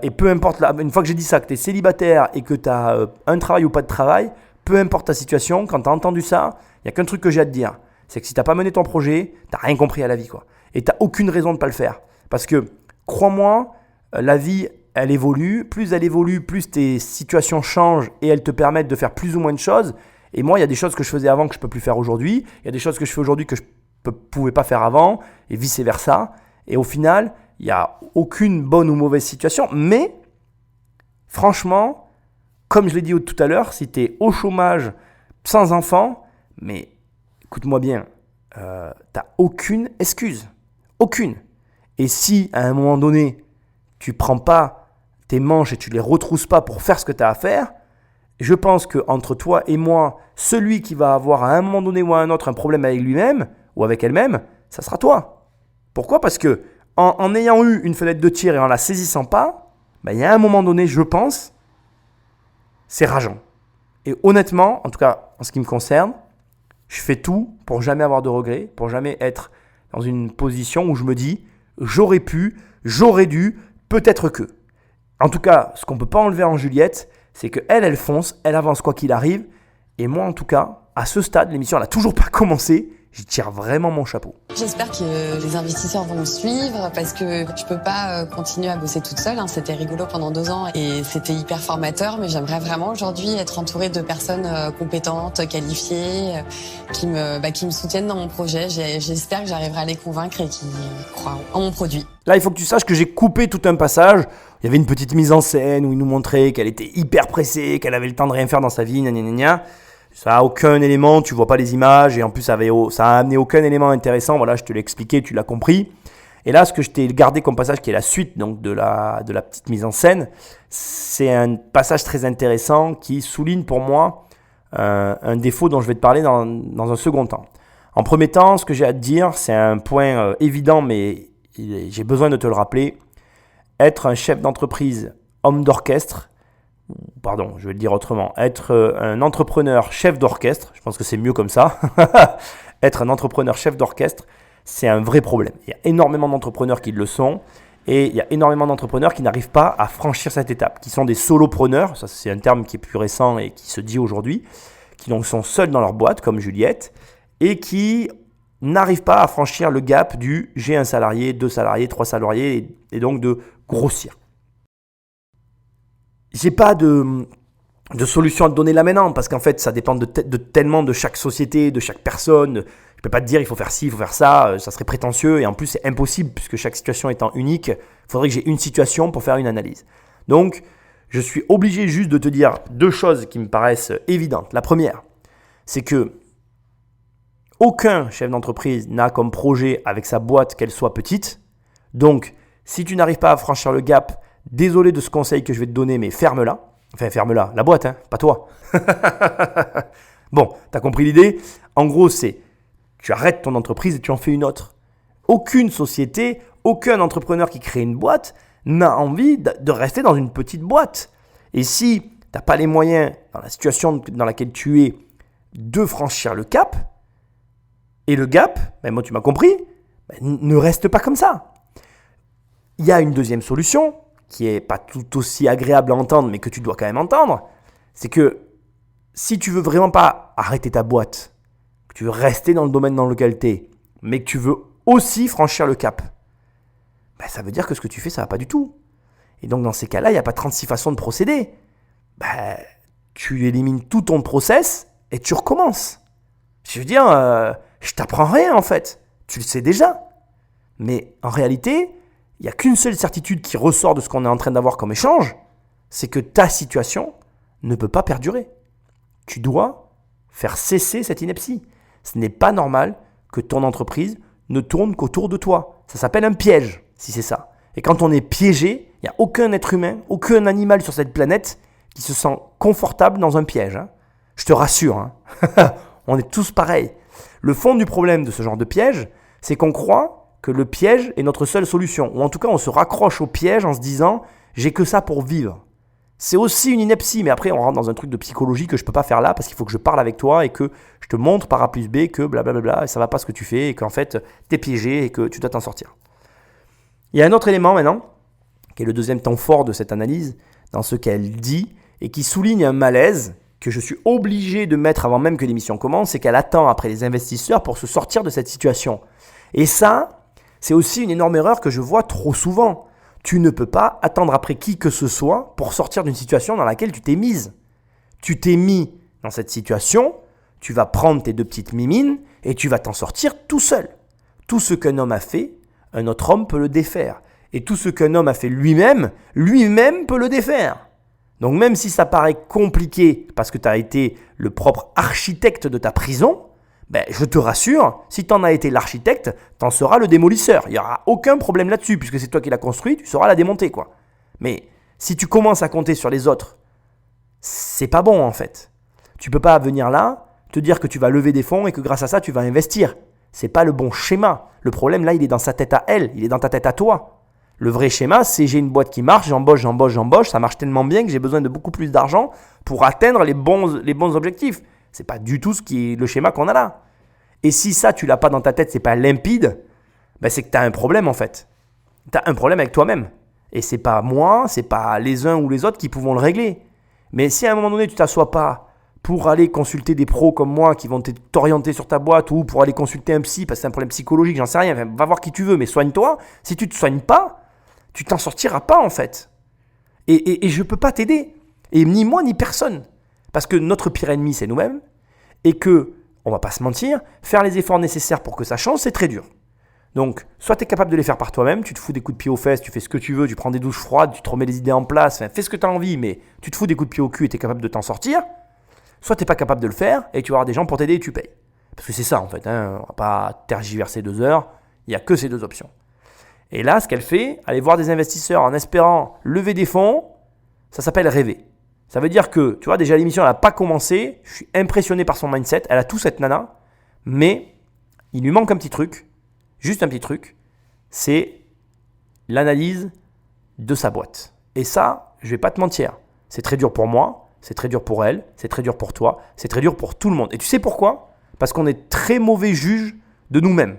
S1: et peu importe, une fois que j'ai dit ça, que tu es célibataire et que tu as un travail ou pas de travail, peu importe ta situation, quand tu as entendu ça, il n'y a qu'un truc que j'ai à te dire. C'est que si tu n'as pas mené ton projet, tu n'as rien compris à la vie, quoi. Et tu n'as aucune raison de ne pas le faire. Parce que, crois-moi, la vie, elle évolue. Plus elle évolue, plus tes situations changent et elles te permettent de faire plus ou moins de choses. Et moi, il y a des choses que je faisais avant que je ne peux plus faire aujourd'hui. Il y a des choses que je fais aujourd'hui que je ne pouvais pas faire avant et vice-versa. Et au final, il n'y a aucune bonne ou mauvaise situation. Mais, franchement, comme je l'ai dit tout à l'heure, si tu es au chômage, sans enfant, mais écoute-moi bien, tu n'as aucune excuse. Aucune. Et si, à un moment donné, tu ne prends pas tes manches et tu ne les retrousses pas pour faire ce que tu as à faire, je pense qu'entre toi et moi, celui qui va avoir à un moment donné ou à un autre un problème avec lui-même ou avec elle-même, ça sera toi. Pourquoi ? Parce que en ayant eu une fenêtre de tir et en la saisissant pas, il y a un moment donné, je pense, c'est rageant. Et honnêtement, en tout cas en ce qui me concerne, je fais tout pour jamais avoir de regrets, pour jamais être dans une position où je me dis j'aurais pu, j'aurais dû, peut-être que. En tout cas, ce qu'on ne peut pas enlever en Juliette, c'est qu'elle fonce, elle avance quoi qu'il arrive. Et moi, en tout cas, à ce stade, l'émission n'a toujours pas commencé. J'y tire vraiment mon chapeau.
S3: J'espère que les investisseurs vont me suivre parce que je peux pas continuer à bosser toute seule. C'était rigolo pendant 2 ans et c'était hyper formateur, mais j'aimerais vraiment aujourd'hui être entourée de personnes compétentes, qualifiées, qui me soutiennent dans mon projet. J'espère que j'arriverai à les convaincre et qui croient en mon produit.
S1: Là, il faut que tu saches que j'ai coupé tout un passage. Il y avait une petite mise en scène où il nous montrait qu'elle était hyper pressée, qu'elle avait le temps de rien faire dans sa vie, gna gna gna gna. Ça n'a aucun élément, tu vois pas les images et en plus ça a amené aucun élément intéressant. Voilà, je te l'ai expliqué, tu l'as compris. Et là, ce que je t'ai gardé comme passage, qui est la suite donc de la petite mise en scène, c'est un passage très intéressant qui souligne pour moi un défaut dont je vais te parler dans un second temps. En premier temps, ce que j'ai à te dire, c'est un point évident, mais j'ai besoin de te le rappeler. Être un chef d'entreprise, homme d'orchestre, pardon, je vais le dire autrement, être un entrepreneur chef d'orchestre, je pense que c'est mieux comme ça, être un entrepreneur chef d'orchestre, c'est un vrai problème. Il y a énormément d'entrepreneurs qui le sont et il y a énormément d'entrepreneurs qui n'arrivent pas à franchir cette étape, qui sont des solopreneurs, ça c'est un terme qui est plus récent et qui se dit aujourd'hui, qui donc sont seuls dans leur boîte comme Juliette et qui n'arrivent pas à franchir le gap du j'ai un salarié, 2 salariés, 3 salariés et donc de grossir. J'ai pas de solution à te donner là maintenant parce qu'en fait ça dépend de tellement de chaque société, de chaque personne. Je peux pas te dire il faut faire ci, il faut faire ça, ça serait prétentieux et en plus c'est impossible puisque chaque situation étant unique, il faudrait que j'ai une situation pour faire une analyse. Donc je suis obligé juste de te dire 2 choses qui me paraissent évidentes. La première, c'est que aucun chef d'entreprise n'a comme projet avec sa boîte qu'elle soit petite. Donc si tu n'arrives pas à franchir le gap, désolé de ce conseil que je vais te donner, mais ferme-la. Enfin, ferme-la. La boîte, hein, pas toi. Bon, t'as compris l'idée? En gros, c'est tu arrêtes ton entreprise et tu en fais une autre. Aucune société, aucun entrepreneur qui crée une boîte n'a envie de rester dans une petite boîte. Et si tu n'as pas les moyens, dans la situation dans laquelle tu es, de franchir le cap, et le gap, ben moi tu m'as compris, ben ne reste pas comme ça. Il y a une deuxième solution, qui n'est pas tout aussi agréable à entendre, mais que tu dois quand même entendre, c'est que si tu veux vraiment pas arrêter ta boîte, que tu veux rester dans le domaine dans lequel tu es, mais que tu veux aussi franchir le cap, ben ça veut dire que ce que tu fais, ça va pas du tout. Et donc dans ces cas-là, il n'y a pas 36 façons de procéder. Ben, tu élimines tout ton process et tu recommences. Je veux dire, je t'apprends rien en fait. Tu le sais déjà. Mais en réalité, il n'y a qu'une seule certitude qui ressort de ce qu'on est en train d'avoir comme échange, c'est que ta situation ne peut pas perdurer. Tu dois faire cesser cette ineptie. Ce n'est pas normal que ton entreprise ne tourne qu'autour de toi. Ça s'appelle un piège, si c'est ça. Et quand on est piégé, il n'y a aucun être humain, aucun animal sur cette planète qui se sent confortable dans un piège. Hein. Je te rassure, hein. On est tous pareils. Le fond du problème de ce genre de piège, c'est qu'on croit que le piège est notre seule solution. Ou en tout cas, on se raccroche au piège en se disant « j'ai que ça pour vivre ». C'est aussi une ineptie, mais après on rentre dans un truc de psychologie que je ne peux pas faire là parce qu'il faut que je parle avec toi et que je te montre par A plus B que blablabla et ça ne va pas ce que tu fais et qu'en fait tu es piégé et que tu dois t'en sortir. Il y a un autre élément maintenant, qui est le deuxième temps fort de cette analyse, dans ce qu'elle dit et qui souligne un malaise que je suis obligé de mettre avant même que l'émission commence, c'est qu'elle attend après les investisseurs pour se sortir de cette situation. Et ça, c'est aussi une énorme erreur que je vois trop souvent. Tu ne peux pas attendre après qui que ce soit pour sortir d'une situation dans laquelle tu t'es mise. Tu t'es mis dans cette situation, tu vas prendre tes 2 petites mimines et tu vas t'en sortir tout seul. Tout ce qu'un homme a fait, un autre homme peut le défaire. Et tout ce qu'un homme a fait lui-même, lui-même peut le défaire. Donc même si ça paraît compliqué parce que tu as été le propre architecte de ta prison, ben, je te rassure, si tu en as été l'architecte, tu en seras le démolisseur. Il n'y aura aucun problème là-dessus, puisque c'est toi qui l'as construit, tu sauras la démonter, quoi. Mais si tu commences à compter sur les autres, c'est pas bon en fait. Tu peux pas venir là, te dire que tu vas lever des fonds et que grâce à ça, tu vas investir. C'est pas le bon schéma. Le problème là, il est dans sa tête à elle, il est dans ta tête à toi. Le vrai schéma, c'est j'ai une boîte qui marche, j'embauche, ça marche tellement bien que j'ai besoin de beaucoup plus d'argent pour atteindre les bons objectifs. C'est pas du tout ce qui est le schéma qu'on a là. Et si ça, tu l'as pas dans ta tête, c'est pas limpide, ben c'est que tu as un problème en fait. Tu as un problème avec toi-même. Et c'est pas moi, c'est pas les uns ou les autres qui pouvons le régler. Mais si à un moment donné, tu t'assois pas pour aller consulter des pros comme moi qui vont t'orienter sur ta boîte ou pour aller consulter un psy parce que c'est un problème psychologique, j'en sais rien, enfin, va voir qui tu veux, mais soigne-toi. Si tu te soignes pas, tu t'en sortiras pas en fait. Et je peux pas t'aider. Et ni moi ni personne. Parce que notre pire ennemi, c'est nous-mêmes. Et que, on va pas se mentir, faire les efforts nécessaires pour que ça change, c'est très dur. Donc, soit tu es capable de les faire par toi-même, tu te fous des coups de pied aux fesses, tu fais ce que tu veux, tu prends des douches froides, tu te remets les idées en place, enfin, fais ce que tu as envie, mais tu te fous des coups de pied au cul et tu es capable de t'en sortir. Soit tu n'es pas capable de le faire et tu vas avoir des gens pour t'aider et tu payes. Parce que c'est ça en fait, hein, on va pas tergiverser 2 heures, il n'y a que ces 2 options. Et là, ce qu'elle fait, aller voir des investisseurs en espérant lever des fonds, ça s'appelle rêver. Ça veut dire que, tu vois, déjà l'émission, elle n'a pas commencé. Je suis impressionné par son mindset. Elle a tout, cette nana. Mais il lui manque un petit truc. Juste un petit truc. C'est l'analyse de sa boîte. Et ça, je ne vais pas te mentir. C'est très dur pour moi. C'est très dur pour elle. C'est très dur pour toi. C'est très dur pour tout le monde. Et tu sais pourquoi ? Parce qu'on est très mauvais juge de nous-mêmes.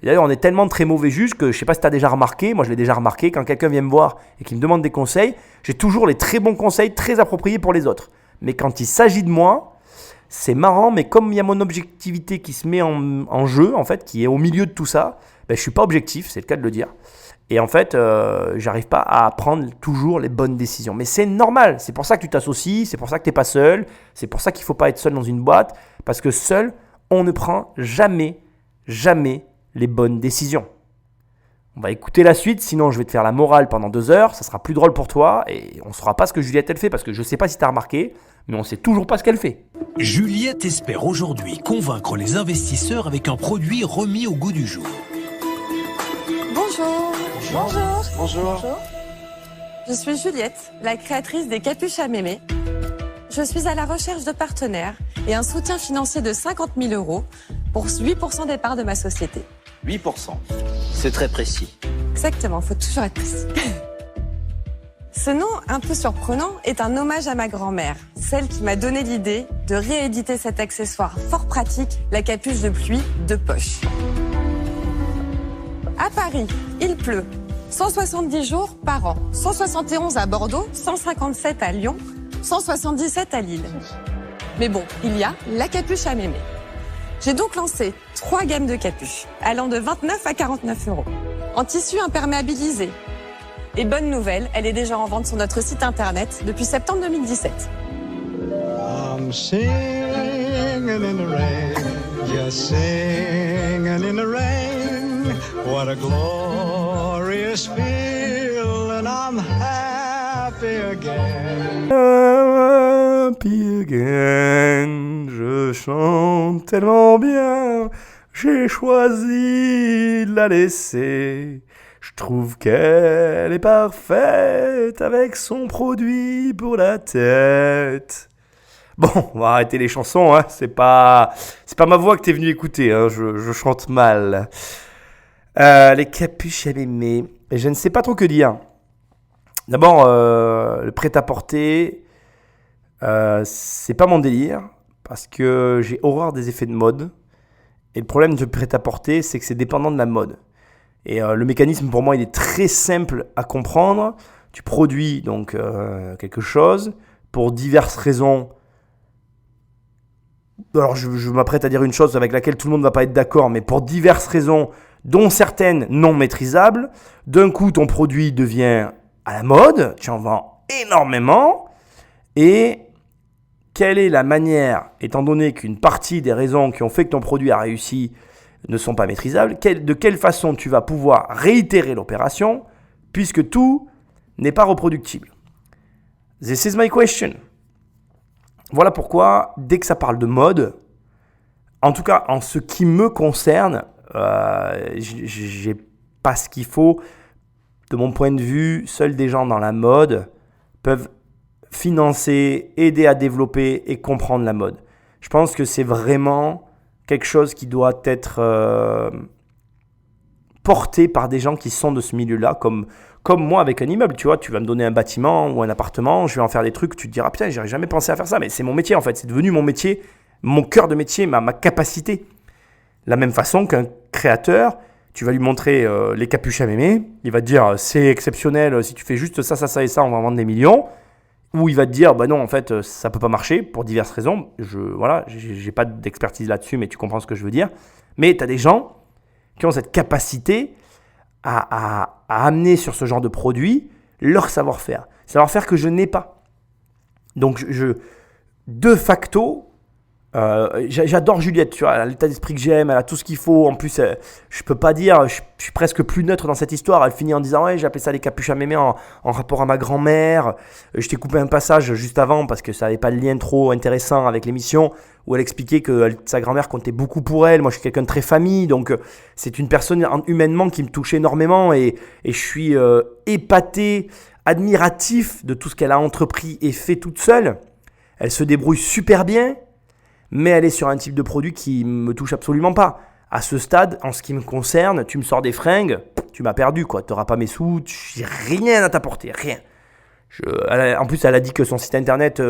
S1: Et d'ailleurs, on est tellement très mauvais juge que je ne sais pas si tu as déjà remarqué, moi je l'ai déjà remarqué, quand quelqu'un vient me voir et qu'il me demande des conseils, j'ai toujours les très bons conseils, très appropriés pour les autres. Mais quand il s'agit de moi, c'est marrant, mais comme il y a mon objectivité qui se met en jeu, en fait, qui est au milieu de tout ça, ben, je ne suis pas objectif, c'est le cas de le dire. Et en fait, j'arrive pas à prendre toujours les bonnes décisions. Mais c'est normal, c'est pour ça que tu t'associes, c'est pour ça que tu n'es pas seul, c'est pour ça qu'il ne faut pas être seul dans une boîte, parce que seul, on ne prend jamais les bonnes décisions. On va écouter la suite, sinon je vais te faire la morale pendant 2 heures, ça sera plus drôle pour toi et on ne saura pas ce que Juliette elle fait parce que je ne sais pas si tu as remarqué, mais on ne sait toujours pas ce qu'elle fait.
S2: Juliette espère aujourd'hui convaincre les investisseurs avec un produit remis au goût du jour.
S3: Bonjour.
S4: Bonjour.
S3: Je suis Juliette, la créatrice des capuches à mémé. je suis à la recherche de partenaires et un soutien financier de 50 000 euros pour 8% des parts de ma société.
S4: 8%. C'est très précis.
S3: Exactement, faut toujours être précis. Ce nom, un peu surprenant, est un hommage à ma grand-mère, celle qui m'a donné l'idée de rééditer cet accessoire fort pratique, la capuche de pluie de poche. À Paris, il pleut 170 jours par an, 171 à Bordeaux, 157 à Lyon, 177 à Lille. Mais bon, il y a la capuche à mémé. J'ai donc lancé 3 gammes de capuches, allant de 29 à 49 euros, en tissu imperméabilisé. Et bonne nouvelle, elle est déjà en vente sur notre site internet depuis septembre 2017.
S5: I'm singing in the rain, just singing in the rain. What a glorious feeling, I'm happy again.
S1: Happy again, je chante tellement bien, j'ai choisi de la laisser. Je trouve qu'elle est parfaite avec son produit pour la tête. Bon, on va arrêter les chansons, hein. C'est pas ma voix que t'es venu écouter, hein. Je chante mal. Les capuches à mémé. Et je ne sais pas trop que dire. D'abord, le prêt-à-porter, c'est pas mon délire parce que j'ai horreur des effets de mode. Et le problème du prêt-à-porter, c'est que c'est dépendant de la mode. Et le mécanisme, pour moi, il est très simple à comprendre. Tu produis donc quelque chose pour diverses raisons. Alors, je m'apprête à dire une chose avec laquelle tout le monde ne va pas être d'accord, mais pour diverses raisons, dont certaines non maîtrisables, d'un coup, ton produit devient à la mode, tu en vends énormément. Et quelle est la manière, étant donné qu'une partie des raisons qui ont fait que ton produit a réussi ne sont pas maîtrisables, de quelle façon tu vas pouvoir réitérer l'opération puisque tout n'est pas reproductible. This is my question. Voilà pourquoi, dès que ça parle de mode, en tout cas en ce qui me concerne, j'ai pas ce qu'il faut. De mon point de vue, seuls des gens dans la mode peuvent financer, aider à développer et comprendre la mode. Je pense que c'est vraiment quelque chose qui doit être porté par des gens qui sont de ce milieu-là, comme moi avec un immeuble, tu vois, tu vas me donner un bâtiment ou un appartement, je vais en faire des trucs, tu te diras, putain, j'aurais jamais pensé à faire ça, mais c'est mon métier en fait, c'est devenu mon métier, mon cœur de métier, ma capacité. La même façon qu'un créateur, tu vas lui montrer les capuches à mémé, il va te dire, c'est exceptionnel, si tu fais juste ça, ça, ça et ça, on va vendre des millions. Ou il va te dire, bah non, en fait, ça peut pas marcher pour diverses raisons. J'ai pas d'expertise là-dessus, mais tu comprends ce que je veux dire. Mais tu as des gens qui ont cette capacité à amener sur ce genre de produit leur savoir-faire. Savoir-faire que je n'ai pas. Donc, de facto, j'adore Juliette, tu vois, elle a l'état d'esprit que j'aime, elle a tout ce qu'il faut. En plus, je peux pas dire, je suis presque plus neutre dans cette histoire. Elle finit en disant, ouais, j'ai appelé ça les capuches à mémé en rapport à ma grand-mère. Je t'ai coupé un passage juste avant parce que ça n'avait pas de lien trop intéressant avec l'émission où elle expliquait que sa grand-mère comptait beaucoup pour elle. Moi, je suis quelqu'un de très famille, donc c'est une personne humainement qui me touche énormément et je suis épaté, admiratif de tout ce qu'elle a entrepris et fait toute seule. Elle se débrouille super bien. Mais elle est sur un type de produit qui me touche absolument pas. À ce stade, en ce qui me concerne, tu me sors des fringues, tu m'as perdu, quoi. Tu n'auras pas mes sous, j'ai rien à t'apporter, rien. En plus, elle a dit que son site internet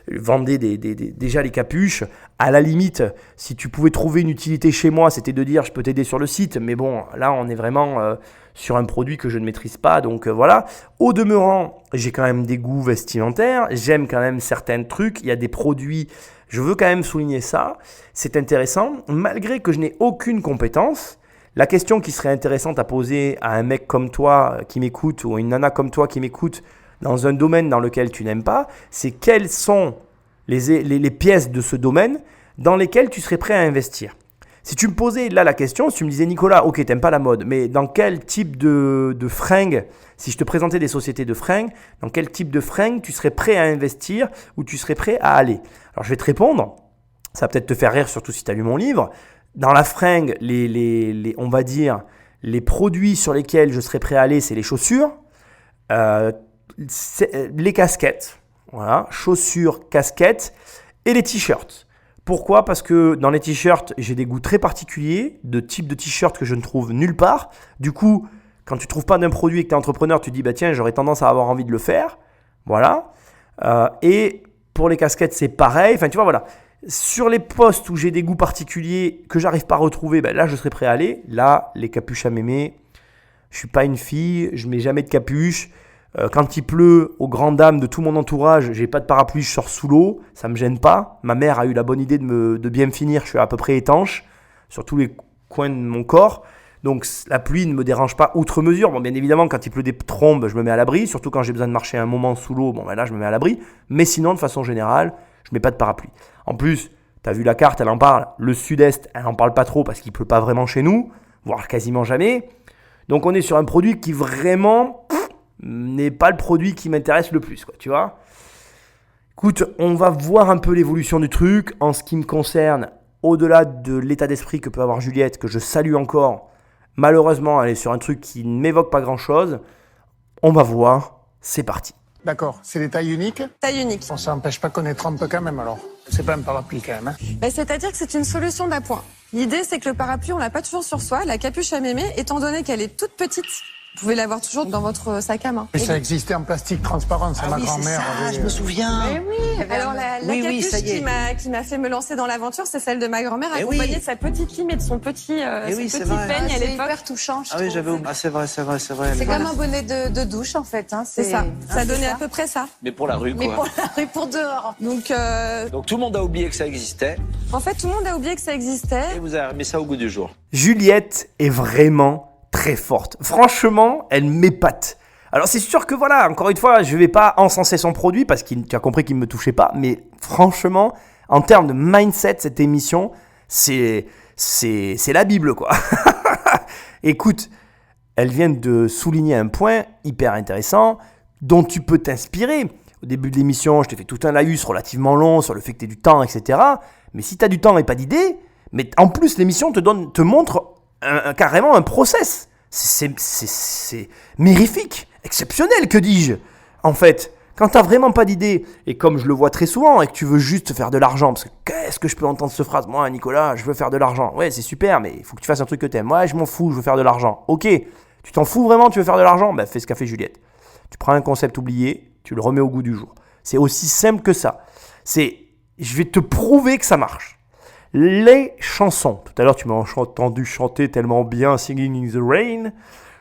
S1: vendait déjà les capuches. À la limite, si tu pouvais trouver une utilité chez moi, c'était de dire je peux t'aider sur le site. Mais bon, là, on est vraiment sur un produit que je ne maîtrise pas. Donc voilà. Au demeurant, j'ai quand même des goûts vestimentaires. J'aime quand même certains trucs. Il y a des produits, je veux quand même souligner ça. C'est intéressant. Malgré que je n'ai aucune compétence, la question qui serait intéressante à poser à un mec comme toi qui m'écoute ou à une nana comme toi qui m'écoute, dans un domaine dans lequel tu n'aimes pas, c'est quelles sont les pièces de ce domaine dans lesquelles tu serais prêt à investir. Si tu me posais là la question, si tu me disais Nicolas, ok, t'aimes pas la mode, mais dans quel type de fringues, si je te présentais des sociétés de fringues, dans quel type de fringues tu serais prêt à investir ou tu serais prêt à aller? Alors je vais te répondre, ça va peut-être te faire rire, surtout si tu as lu mon livre. Dans la fringue, on va dire, les produits sur lesquels je serais prêt à aller, c'est les chaussures, les casquettes, voilà, chaussures, casquettes et les t-shirts. Pourquoi ? Parce que dans les t-shirts, j'ai des goûts très particuliers, de type de t-shirt que je ne trouve nulle part. Du coup, quand tu ne trouves pas d'un produit et que tu es entrepreneur, tu te dis, bah tiens, j'aurais tendance à avoir envie de le faire. Voilà. Et pour les casquettes, c'est pareil. Enfin, tu vois, voilà. Sur les postes où j'ai des goûts particuliers que j'arrive pas à retrouver, ben là, je serais prêt à aller. Là, les capuches à mémé, je suis pas une fille, je mets jamais de capuche. Quand il pleut, aux grandes dames de tout mon entourage, j'ai pas de parapluie, je sors sous l'eau, ça me gêne pas. Ma mère a eu la bonne idée de bien me finir, je suis à peu près étanche sur tous les coins de mon corps. Donc la pluie ne me dérange pas outre mesure. Bon, bien évidemment, quand il pleut des trombes, je me mets à l'abri, surtout quand j'ai besoin de marcher un moment sous l'eau, bon ben là je me mets à l'abri. Mais sinon, de façon générale, je mets pas de parapluie. En plus, tu as vu la carte, elle en parle. Le sud-est, elle en parle pas trop parce qu'il pleut pas vraiment chez nous, voire quasiment jamais. Donc on est sur un produit qui vraiment n'est pas le produit qui m'intéresse le plus, quoi, tu vois. Écoute, on va voir un peu l'évolution du truc. En ce qui me concerne, au-delà de l'état d'esprit que peut avoir Juliette, que je salue encore, malheureusement, elle est sur un truc qui ne m'évoque pas grand-chose. On va voir, c'est parti.
S6: D'accord, c'est des tailles uniques.
S3: Taille unique.
S6: Bon, ça n'empêche pas qu'on ait trempe quand même alors. C'est pas un parapluie quand même. Hein.
S3: C'est-à-dire que c'est une solution d'appoint. L'idée, c'est que le parapluie, on l'a pas toujours sur soi. La capuche à mémé, étant donné qu'elle est toute petite, vous pouvez l'avoir toujours dans votre sac à main.
S6: Et ça existait en plastique transparent, c'est ma grand-mère.
S4: Je me souviens.
S3: Mais oui. Alors la
S4: Oui,
S3: capuche
S4: ça y est.
S3: qui m'a fait me lancer dans l'aventure, c'est celle de ma grand-mère,
S4: Eh
S3: accompagnée
S4: oui.
S3: de sa petite lime et de son petit,
S4: oui, c'est
S3: petit
S4: vrai.
S3: peigne à
S7: C'est
S3: l'époque.
S7: hyper touchant, je
S4: Ah oui,
S7: trouve.
S4: j'avais oublié. Ah, c'est vrai.
S7: C'est comme un bonnet de douche, en fait. Hein.
S3: C'est ça. Ça
S7: c'est
S3: donnait
S7: ça.
S3: à peu près ça.
S4: Mais pour la rue,
S7: Mais
S4: quoi.
S7: pour la rue, pour dehors.
S3: Donc,
S4: Donc tout le monde a oublié que ça existait
S3: en fait, tout le monde a oublié que ça existait.
S4: et vous avez remis ça au goût du jour.
S1: Juliette est vraiment très forte. Franchement, elle m'épate. Alors c'est sûr que voilà, encore une fois, je vais pas encenser son produit parce que tu as compris qu'il ne me touchait pas, mais franchement, en termes de mindset, cette émission, c'est la Bible, quoi. Écoute, elle vient de souligner un point hyper intéressant dont tu peux t'inspirer. Au début de l'émission, je t'ai fait tout un laïus relativement long sur le fait que tu aies du temps, etc. Mais si tu as du temps et pas d'idées, mais en plus l'émission te montre carrément un process. C'est mirifique, exceptionnel, que dis-je. En fait, quand tu n'as vraiment pas d'idée, et comme je le vois très souvent, et que tu veux juste faire de l'argent, parce que qu'est-ce que je peux entendre cette phrase ? Moi, Nicolas, je veux faire de l'argent. Ouais, c'est super, mais il faut que tu fasses un truc que tu aimes. Ouais, je m'en fous, je veux faire de l'argent. Ok, tu t'en fous vraiment, tu veux faire de l'argent ? Ben, fais ce qu'a fait Juliette. Tu prends un concept oublié, tu le remets au goût du jour. C'est aussi simple que ça. Je vais te prouver que ça marche. Les chansons. Tout à l'heure, tu m'as entendu chanter tellement bien Singing in the Rain.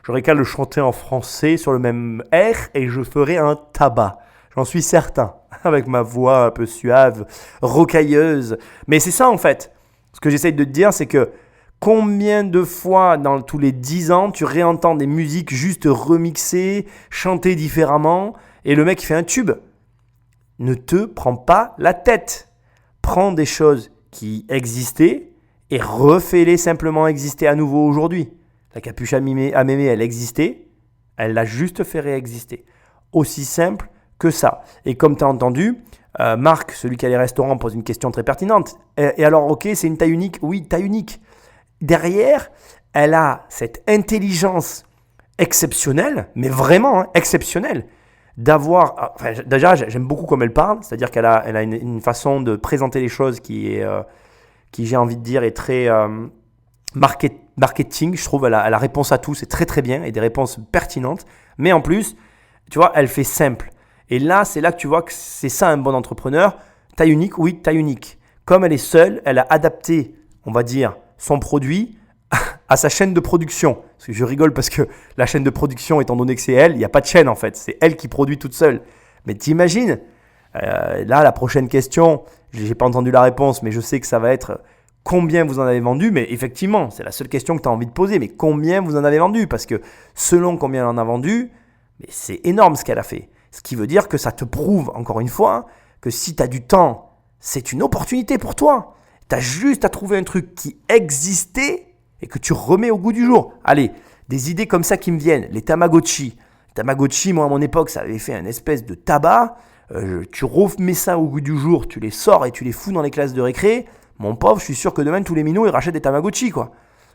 S1: J'aurais qu'à le chanter en français sur le même air et je ferai un tabac. J'en suis certain. Avec ma voix un peu suave, rocailleuse. Mais c'est ça en fait. Ce que j'essaye de te dire, c'est que combien de fois dans tous les 10 ans, tu réentends des musiques juste remixées, chantées différemment, et le mec il fait un tube. Ne te prends pas la tête. Prends des choses qui existaient et refais-les simplement exister à nouveau aujourd'hui. La capuche à mémé, elle existait, elle l'a juste fait réexister. Aussi simple que ça. Et comme tu as entendu, Marc, celui qui a les restaurants, pose une question très pertinente. Et alors, ok, c'est une taille unique ? Oui, taille unique. Derrière, elle a cette intelligence exceptionnelle, mais vraiment exceptionnelle, d'avoir... Enfin, déjà, j'aime beaucoup comme elle parle, c'est-à-dire qu'elle a une façon de présenter les choses qui, j'ai envie de dire, est très marketing. Je trouve elle a réponse à tout, c'est très très bien, et des réponses pertinentes. Mais en plus, tu vois, elle fait simple. Et là, c'est là que tu vois que c'est ça un bon entrepreneur. Taille unique, oui, taille unique. Comme elle est seule, elle a adapté, on va dire, son produit à sa chaîne de production. Parce que je rigole parce que la chaîne de production, étant donné que c'est elle, il n'y a pas de chaîne en fait. C'est elle qui produit toute seule. Mais t'imagines, là, la prochaine question, je n'ai pas entendu la réponse, mais je sais que ça va être combien vous en avez vendu. Mais effectivement, c'est la seule question que tu as envie de poser. Mais combien vous en avez vendu ? Parce que selon combien elle en a vendu, mais c'est énorme ce qu'elle a fait. Ce qui veut dire que ça te prouve, encore une fois, que si tu as du temps, c'est une opportunité pour toi. Tu as juste à trouver un truc qui existait et que tu remets au goût du jour. Allez, des idées comme ça qui me viennent. Les Tamagotchi. Les Tamagotchi, moi, à mon époque, ça avait fait un espèce de tabac. Tu remets ça au goût du jour, tu les sors et tu les fous dans les classes de récré. Mon pauvre, je suis sûr que demain, tous les minots, ils rachètent des Tamagotchi, quoi.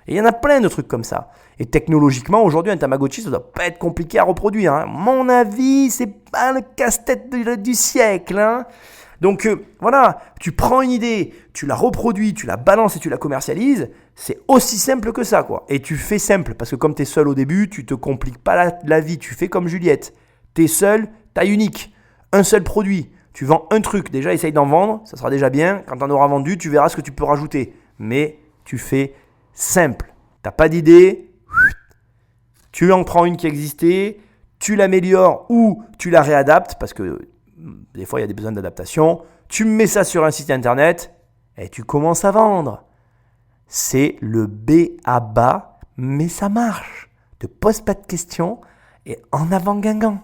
S1: Et il y en a plein de trucs comme ça. Et technologiquement, aujourd'hui, un Tamagotchi, ça doit pas être compliqué à reproduire. Hein. À mon avis, c'est pas le casse-tête du siècle. Hein. Donc voilà, tu prends une idée, tu la reproduis, tu la balances et tu la commercialises. C'est aussi simple que ça, quoi. Et tu fais simple, parce que comme tu es seul au début, tu te compliques pas la vie. Tu fais comme Juliette. Tu es seul, taille unique, un seul produit. Tu vends un truc, déjà essaye d'en vendre, ça sera déjà bien. Quand tu en auras vendu, tu verras ce que tu peux rajouter. Mais tu fais simple. Tu n'as pas d'idée, tu en prends une qui existait, tu l'améliores ou tu la réadaptes, parce que des fois il y a des besoins d'adaptation. Tu mets ça sur un site internet et tu commences à vendre. C'est le B à bas, mais ça marche. Ne te pose pas de questions et en avant Guingamp.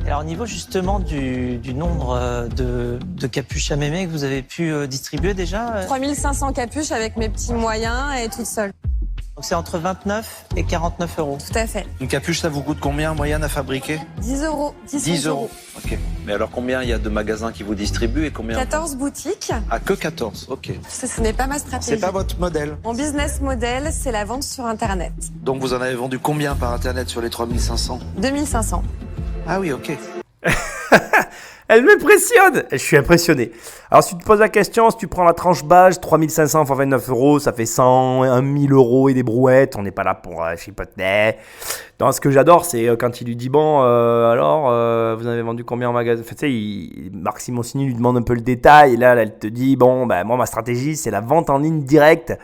S8: Alors au niveau justement du nombre de capuches à mémé que vous avez pu distribuer déjà
S3: 3500 capuches avec mes petits moyens et toute seule.
S8: Donc c'est entre 29 et 49 euros.
S3: Tout à fait.
S4: Une capuche, ça vous coûte combien en moyenne à fabriquer?
S3: 10 euros.
S4: 10 euros. Ok. Mais alors combien il y a de magasins qui vous distribuent et combien?
S3: 14 boutiques.
S4: Ah, que 14, ok.
S3: Ce n'est pas ma stratégie.
S4: C'est pas votre modèle.
S3: Mon business model, c'est la vente sur Internet.
S4: Donc vous en avez vendu combien par Internet sur les 3500?
S3: 2500.
S4: Ah oui, ok.
S1: Elle m'impressionne. Je suis impressionné. Alors, si tu te poses la question, si tu prends la tranche base, 3500 x 29 euros, ça fait 100, 1000 euros et des brouettes. On n'est pas là pour chipoter. Non, ce que j'adore, c'est quand il lui dit, bon, alors, vous avez vendu combien en magasin? Enfin, tu sais, Marc Simoncini lui demande un peu le détail. Et là, elle te dit, bon, ben, moi, ma stratégie, c'est la vente en ligne directe.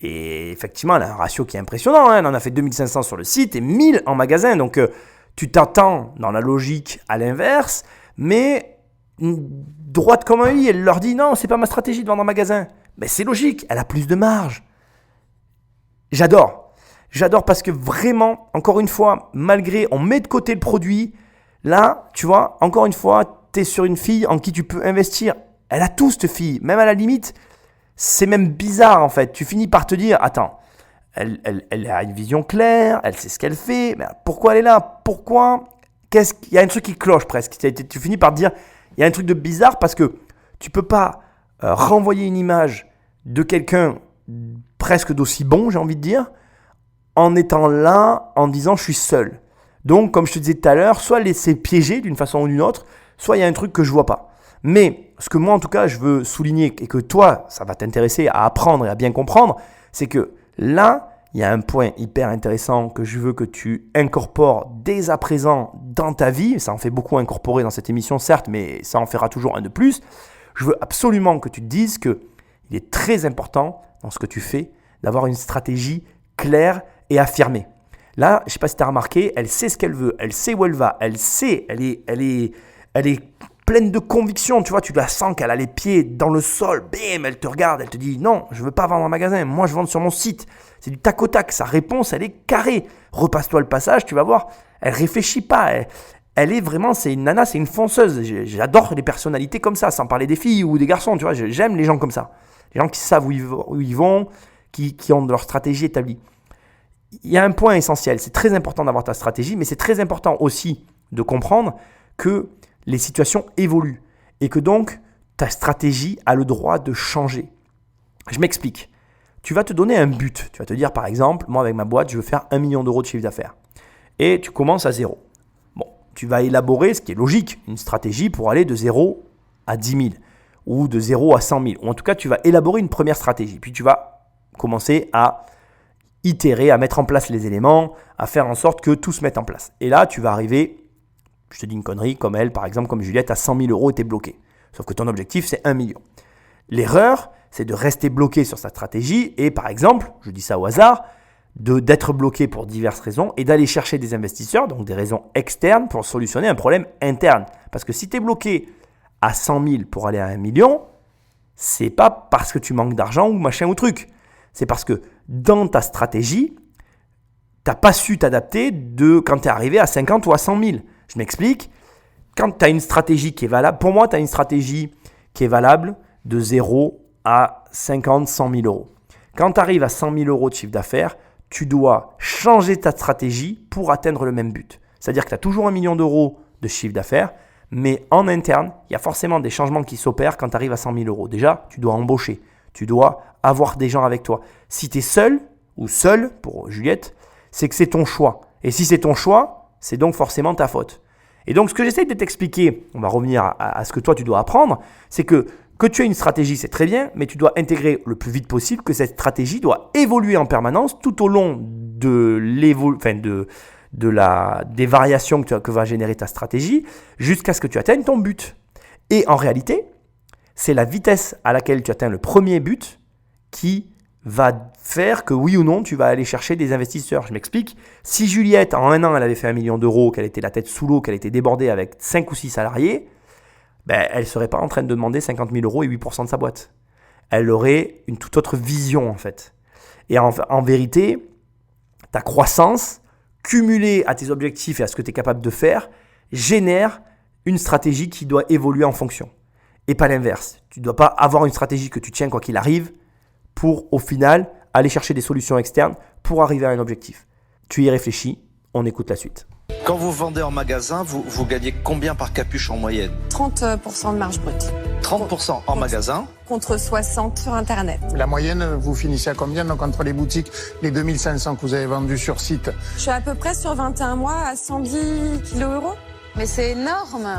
S1: Et effectivement, elle a un ratio qui est impressionnant. Hein. Elle en a fait 2500 sur le site et 1000 en magasin. Donc, tu t'attends dans la logique à l'inverse. Mais droite comme un i, elle leur dit non, c'est pas ma stratégie de vendre en magasin. Mais c'est logique, elle a plus de marge. J'adore parce que vraiment, encore une fois, malgré on met de côté le produit, là, tu vois, encore une fois, tu es sur une fille en qui tu peux investir. Elle a tout cette fille, même à la limite, c'est même bizarre en fait. Tu finis par te dire, attends, elle a une vision claire, elle sait ce qu'elle fait, mais pourquoi elle est là? Pourquoi? Il y a un truc qui cloche presque. Tu finis par te dire, il y a un truc de bizarre parce que tu peux pas renvoyer une image de quelqu'un presque d'aussi bon, j'ai envie de dire, en étant là, en disant je suis seul. Donc, comme je te disais tout à l'heure, soit laisser piéger d'une façon ou d'une autre, soit il y a un truc que je vois pas. Mais ce que moi, en tout cas, je veux souligner et que toi, ça va t'intéresser à apprendre et à bien comprendre, c'est que là, il y a un point hyper intéressant que je veux que tu incorpores dès à présent dans ta vie. Ça en fait beaucoup incorporer dans cette émission, certes, mais ça en fera toujours un de plus. Je veux absolument que tu te dises qu'il est très important dans ce que tu fais d'avoir une stratégie claire et affirmée. Là, je ne sais pas si tu as remarqué, elle sait ce qu'elle veut, elle sait où elle va, elle sait, elle est pleine de conviction, tu vois, tu la sens qu'elle a les pieds dans le sol, bim, elle te regarde, elle te dit non, je veux pas vendre en magasin, moi je vends sur mon site. C'est du tac au tac, sa réponse elle est carrée. Repasse-toi le passage, tu vas voir, elle réfléchit pas, elle est vraiment, c'est une nana, c'est une fonceuse. J'adore les personnalités comme ça, sans parler des filles ou des garçons, tu vois, j'aime les gens comme ça. Les gens qui savent où ils vont, qui ont leur stratégie établie. Il y a un point essentiel, c'est très important d'avoir ta stratégie, mais c'est très important aussi de comprendre que les situations évoluent et que donc ta stratégie a le droit de changer. Je m'explique. Tu vas te donner un but. Tu vas te dire par exemple, moi avec ma boîte, je veux faire 1 million d'euros de chiffre d'affaires. Et tu commences à 0. Bon, tu vas élaborer, ce qui est logique, une stratégie pour aller de 0 à 10 000 ou de 0 à 100 000. Ou en tout cas, tu vas élaborer une première stratégie. Puis tu vas commencer à itérer, à mettre en place les éléments, à faire en sorte que tout se mette en place. Et là, tu vas arriver, je te dis une connerie, comme elle, par exemple, comme Juliette, à 100 000 euros et t'es bloqué. Sauf que ton objectif, c'est 1 million. L'erreur, c'est de rester bloqué sur sa stratégie et, par exemple, je dis ça au hasard, d'être bloqué pour diverses raisons et d'aller chercher des investisseurs, donc des raisons externes pour solutionner un problème interne. Parce que si tu es bloqué à 100 000 pour aller à 1 million, c'est pas parce que tu manques d'argent ou machin ou truc. C'est parce que dans ta stratégie, tu n'as pas su t'adapter quand tu es arrivé à 50 ou à 100 000. Je m'explique. Quand tu as une stratégie qui est valable, pour moi, tu as une stratégie qui est valable de 0 à 50, 100 000 euros. Quand tu arrives à 100 000 euros de chiffre d'affaires, tu dois changer ta stratégie pour atteindre le même but. C'est-à-dire que tu as toujours 1 million d'euros de chiffre d'affaires, mais en interne, il y a forcément des changements qui s'opèrent quand tu arrives à 100 000 euros. Déjà, tu dois embaucher, tu dois avoir des gens avec toi. Si tu es seul ou seul pour Juliette, c'est que c'est ton choix. Et si c'est ton choix, c'est donc forcément ta faute. Et donc, ce que j'essaie de t'expliquer, on va revenir à ce que toi, tu dois apprendre, c'est que tu aies une stratégie, c'est très bien, mais tu dois intégrer le plus vite possible que cette stratégie doit évoluer en permanence tout au long des variations que va générer ta stratégie jusqu'à ce que tu atteignes ton but. Et en réalité, c'est la vitesse à laquelle tu atteins le premier but qui va faire que oui ou non, tu vas aller chercher des investisseurs. Je m'explique. Si Juliette, en un an, elle avait fait 1 million d'euros, qu'elle était la tête sous l'eau, qu'elle était débordée avec 5 ou 6 salariés, elle ne serait pas en train de demander 50 000 euros et 8% de sa boîte. Elle aurait une toute autre vision en fait. Et en vérité, ta croissance, cumulée à tes objectifs et à ce que tu es capable de faire, génère une stratégie qui doit évoluer en fonction. Et pas l'inverse. Tu ne dois pas avoir une stratégie que tu tiens quoi qu'il arrive pour, au final, aller chercher des solutions externes pour arriver à un objectif. Tu y réfléchis, on écoute la suite.
S4: Quand vous vendez en magasin, vous gagnez combien par capuche en moyenne?
S3: 30% de marge brute.
S4: 30% en magasin.
S3: Contre 60 sur Internet.
S6: La moyenne, vous finissez à combien donc entre les boutiques, les 2500 que vous avez vendus sur site?
S3: Je suis à peu près sur 21 mois à 110 kg €.
S7: Mais c'est énorme.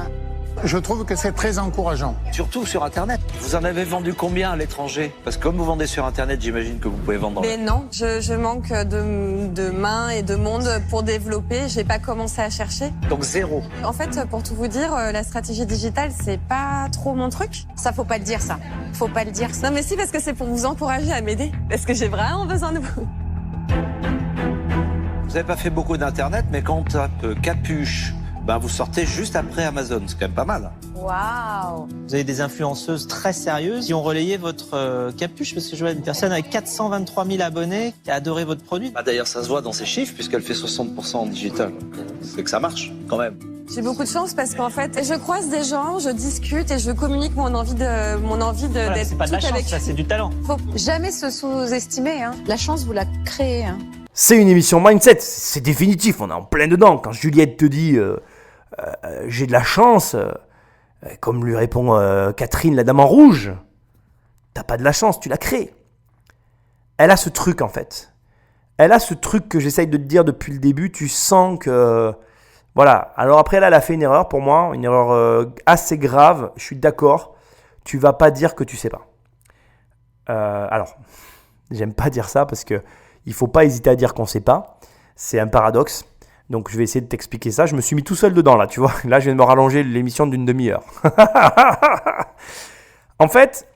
S6: Je trouve que c'est très encourageant.
S4: Surtout sur Internet. Vous en avez vendu combien à l'étranger? Parce que comme vous vendez sur Internet, j'imagine que vous pouvez vendre.
S3: Mais non, je manque de mains et de monde pour développer. J'ai pas commencé à chercher.
S4: Donc 0.
S3: En fait, pour tout vous dire, la stratégie digitale, c'est pas trop mon truc.
S7: Ça, faut pas le dire, ça. Faut pas le dire, ça.
S3: Non, mais si, parce que c'est pour vous encourager à m'aider. Parce que j'ai vraiment besoin de vous.
S4: Vous n'avez pas fait beaucoup d'Internet, mais quand on tape capuche, vous sortez juste après Amazon. C'est quand même pas mal.
S7: Waouh.
S8: Vous avez des influenceuses très sérieuses qui ont relayé votre capuche, parce que je vois une personne avec 423 000 abonnés qui a adoré votre produit.
S4: D'ailleurs, ça se voit dans ses chiffres, puisqu'elle fait 60% en digital. C'est que ça marche, quand même.
S3: J'ai beaucoup de chance parce qu'en fait, je croise des gens, je discute et je communique mon envie d'être
S8: c'est pas de la
S3: toute
S8: chance,
S3: avec.
S8: ça, c'est du talent.
S7: Faut jamais se sous-estimer, hein. La chance, vous la créez, hein.
S1: C'est une émission mindset, c'est définitif, on est en plein dedans. Quand Juliette te dit j'ai de la chance, comme lui répond Catherine, la dame en rouge, t'as pas de la chance, tu la crées. Elle a ce truc en fait. Elle a ce truc que j'essaye de te dire depuis le début, tu sens que... Voilà, alors après là, elle a fait une erreur pour moi, une erreur assez grave, je suis d'accord, tu vas pas dire que tu sais pas. Alors, j'aime pas dire ça parce que il faut pas hésiter à dire qu'on sait pas, c'est un paradoxe. Donc je vais essayer de t'expliquer ça. Je me suis mis tout seul dedans là, tu vois. Là, je viens de me rallonger l'émission d'une demi-heure. En fait,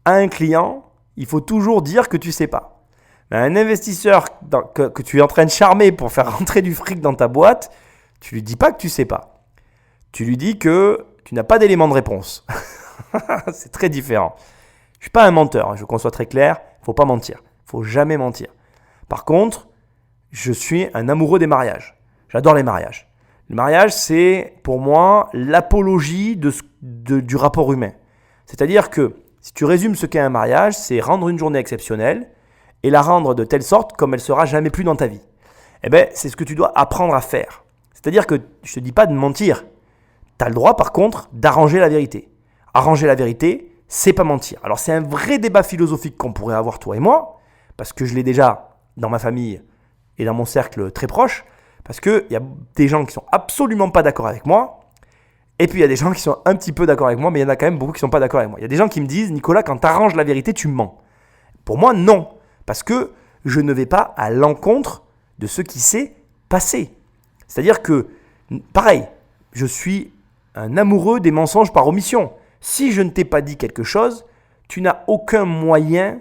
S1: à un client, il faut toujours dire que tu sais pas. Mais un investisseur que tu es en train de charmer pour faire rentrer du fric dans ta boîte, tu lui dis pas que tu sais pas. Tu lui dis que tu n'as pas d'élément de réponse. C'est très différent. Je suis pas un menteur, je veux qu'on soit très clair. Il faut pas mentir. Il faut jamais mentir. Par contre, je suis un amoureux des mariages. J'adore les mariages. Le mariage, c'est pour moi l'apologie du rapport humain. C'est-à-dire que si tu résumes ce qu'est un mariage, c'est rendre une journée exceptionnelle et la rendre de telle sorte comme elle sera jamais plus dans ta vie. Eh bien, c'est ce que tu dois apprendre à faire. C'est-à-dire que je ne te dis pas de mentir. Tu as le droit, par contre, d'arranger la vérité. Arranger la vérité, c'est pas mentir. Alors, c'est un vrai débat philosophique qu'on pourrait avoir, toi et moi, parce que je l'ai déjà dans ma famille et dans mon cercle très proche, parce qu'il y a des gens qui sont absolument pas d'accord avec moi, et puis il y a des gens qui sont un petit peu d'accord avec moi, mais il y en a quand même beaucoup qui sont pas d'accord avec moi. Il y a des gens qui me disent, Nicolas, quand tu arranges la vérité, tu mens. Pour moi, non, parce que je ne vais pas à l'encontre de ce qui s'est passé. C'est-à-dire que, pareil, je suis un amoureux des mensonges par omission. Si je ne t'ai pas dit quelque chose, tu n'as aucun moyen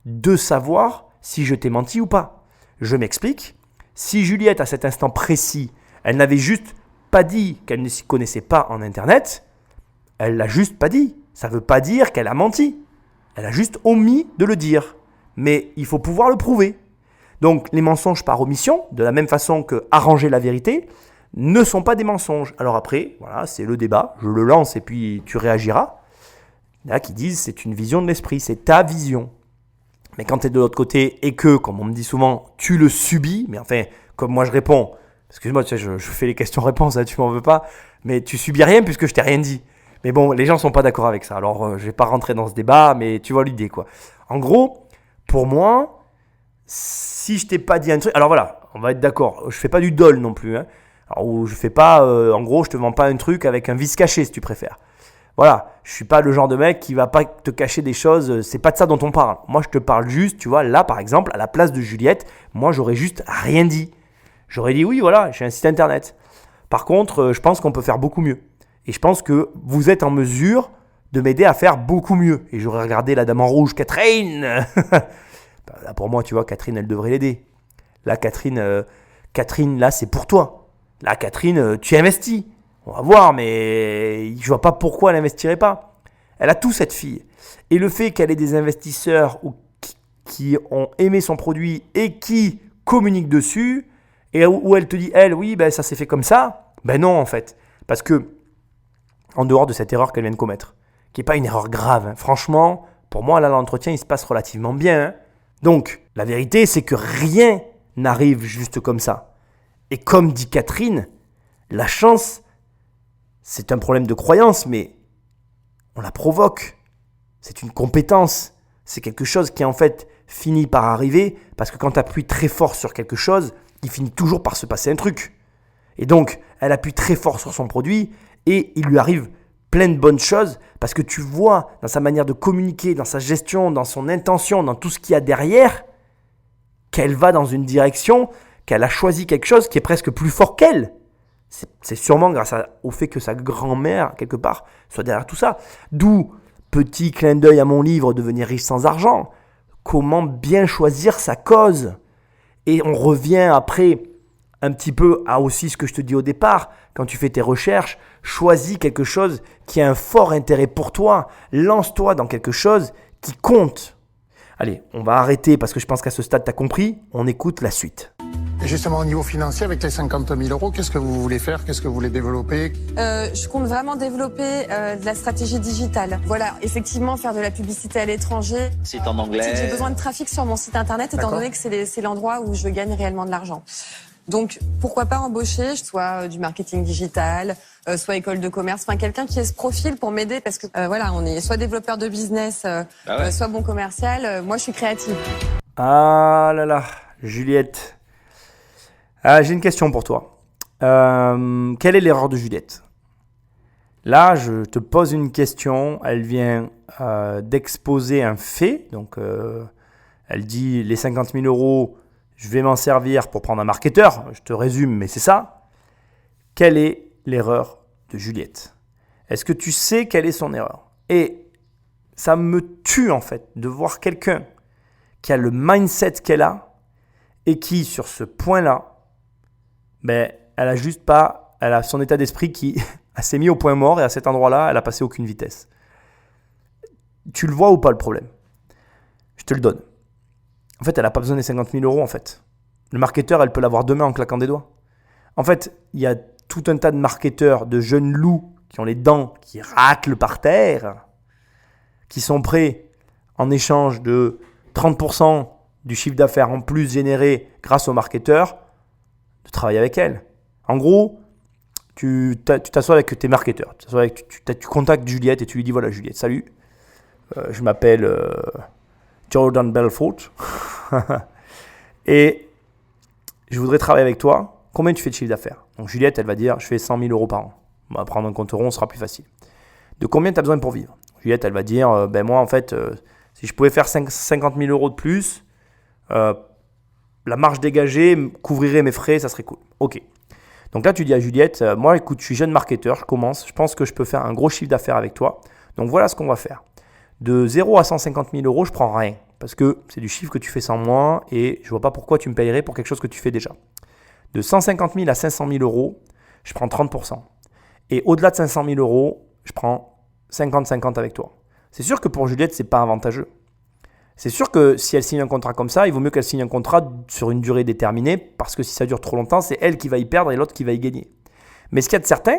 S1: de savoir si je t'ai menti ou pas. Je m'explique. Si Juliette, à cet instant précis, elle n'avait juste pas dit qu'elle ne s'y connaissait pas en Internet, elle l'a juste pas dit. Ça ne veut pas dire qu'elle a menti. Elle a juste omis de le dire. Mais il faut pouvoir le prouver. Donc, les mensonges par omission, de la même façon que arranger la vérité, ne sont pas des mensonges. Alors après, voilà, c'est le débat. Je le lance et puis tu réagiras. Il y en a qui disent c'est une vision de l'esprit, c'est ta vision. Mais quand tu es de l'autre côté et que, comme on me dit souvent, tu le subis, mais enfin, comme moi je réponds, excuse-moi, tu sais, je fais les questions-réponses, hein, tu m'en veux pas, mais tu subis rien puisque je t'ai rien dit. Mais bon, les gens sont pas d'accord avec ça, alors je vais pas rentrer dans ce débat, mais tu vois l'idée quoi. En gros, pour moi, si je t'ai pas dit un truc, alors voilà, on va être d'accord, je fais pas du dol non plus, hein. Alors, où je fais pas, en gros, je te vends pas un truc avec un vice caché si tu préfères. Voilà, je suis pas le genre de mec qui va pas te cacher des choses, c'est pas de ça dont on parle. Moi, je te parle juste, tu vois, là par exemple, à la place de Juliette, moi j'aurais juste rien dit. J'aurais dit oui, voilà, j'ai un site internet. Par contre, je pense qu'on peut faire beaucoup mieux. Et je pense que vous êtes en mesure de m'aider à faire beaucoup mieux. Et j'aurais regardé la dame en rouge, Catherine. Là, pour moi, tu vois, Catherine, elle devrait l'aider. Là, Catherine, là, c'est pour toi. Là, Catherine, tu investis. On va voir, mais je vois pas pourquoi elle n'investirait pas. Elle a tout, cette fille. Et le fait qu'elle ait des investisseurs qui ont aimé son produit et qui communiquent dessus, et où elle te dit, elle, oui, ben, ça s'est fait comme ça. Ben non, en fait. Parce que, en dehors de cette erreur qu'elle vient de commettre, qui n'est pas une erreur grave, hein. Franchement, pour moi, là, l'entretien, il se passe relativement bien. Hein. Donc, la vérité, c'est que rien n'arrive juste comme ça. Et comme dit Catherine, la chance, c'est un problème de croyance, mais on la provoque. C'est une compétence. C'est quelque chose qui, en fait, finit par arriver, parce que quand tu appuies très fort sur quelque chose, il finit toujours par se passer un truc. Et donc, elle appuie très fort sur son produit, et il lui arrive plein de bonnes choses, parce que tu vois dans sa manière de communiquer, dans sa gestion, dans son intention, dans tout ce qu'il y a derrière, qu'elle va dans une direction, qu'elle a choisi quelque chose qui est presque plus fort qu'elle. C'est sûrement grâce au fait que sa grand-mère, quelque part, soit derrière tout ça. D'où, petit clin d'œil à mon livre « Devenir riche sans argent », comment bien choisir sa cause. Et on revient après un petit peu à aussi ce que je te dis au départ. Quand tu fais tes recherches, choisis quelque chose qui a un fort intérêt pour toi. Lance-toi dans quelque chose qui compte. Allez, on va arrêter parce que je pense qu'à ce stade, tu as compris. On écoute la suite.
S6: Et justement, au niveau financier, avec les 50 000 euros, qu'est-ce que vous voulez faire? Qu'est-ce que vous voulez développer?
S3: Je compte vraiment développer de la stratégie digitale. Voilà, effectivement, faire de la publicité à l'étranger.
S4: Site en anglais.
S3: J'ai besoin de trafic sur mon site internet, étant donné que c'est l'endroit où je gagne réellement de l'argent. Donc, pourquoi pas embaucher, soit du marketing digital, soit école de commerce, enfin quelqu'un qui ait ce profil pour m'aider, parce que voilà, on est soit développeur de business, soit bon commercial. Moi, je suis créative.
S1: Ah là là, Juliette. J'ai une question pour toi. Quelle est l'erreur de Juliette? Là, je te pose une question. Elle vient d'exposer un fait. Donc, elle dit les 50 000 euros, je vais m'en servir pour prendre un marketeur. Je te résume, mais c'est ça. Quelle est l'erreur de Juliette? Est-ce que tu sais quelle est son erreur? Et ça me tue en fait de voir quelqu'un qui a le mindset qu'elle a et qui, sur ce point-là, elle a juste pas, elle a son état d'esprit qui s'est mis au point mort et à cet endroit-là, elle a passé aucune vitesse. Tu le vois ou pas le problème? Je te le donne. En fait, elle n'a pas besoin des 50 000 euros en fait. Le marketeur, elle peut l'avoir demain en claquant des doigts. En fait, il y a tout un tas de marketeurs, de jeunes loups qui ont les dents qui raclent par terre, qui sont prêts en échange de 30% du chiffre d'affaires en plus généré grâce au marketeur, de travailler avec elle. En gros, tu t'assois avec tes marketeurs, tu contactes Juliette et tu lui dis voilà Juliette, salut, je m'appelle Jordan Belfort et je voudrais travailler avec toi. Combien tu fais de chiffre d'affaires? Donc Juliette, elle va dire je fais 100 000 euros par an. On va prendre un compte rond, ce sera plus facile. De combien tu as besoin pour vivre? Juliette, elle va dire moi en fait, si je pouvais faire 50 000 euros de plus, la marge dégagée couvrirait mes frais, ça serait cool. Ok. Donc là, tu dis à Juliette, moi, écoute, je suis jeune marketeur, je commence, je pense que je peux faire un gros chiffre d'affaires avec toi. Donc voilà ce qu'on va faire. De 0 à 150 000 euros, je prends rien. Parce que c'est du chiffre que tu fais sans moi et je ne vois pas pourquoi tu me payerais pour quelque chose que tu fais déjà. De 150 000 à 500 000 euros, je prends 30%. Et au-delà de 500 000 euros, je prends 50-50 avec toi. C'est sûr que pour Juliette, ce n'est pas avantageux. C'est sûr que si elle signe un contrat comme ça, il vaut mieux qu'elle signe un contrat sur une durée déterminée parce que si ça dure trop longtemps, c'est elle qui va y perdre et l'autre qui va y gagner. Mais ce qu'il y a de certain,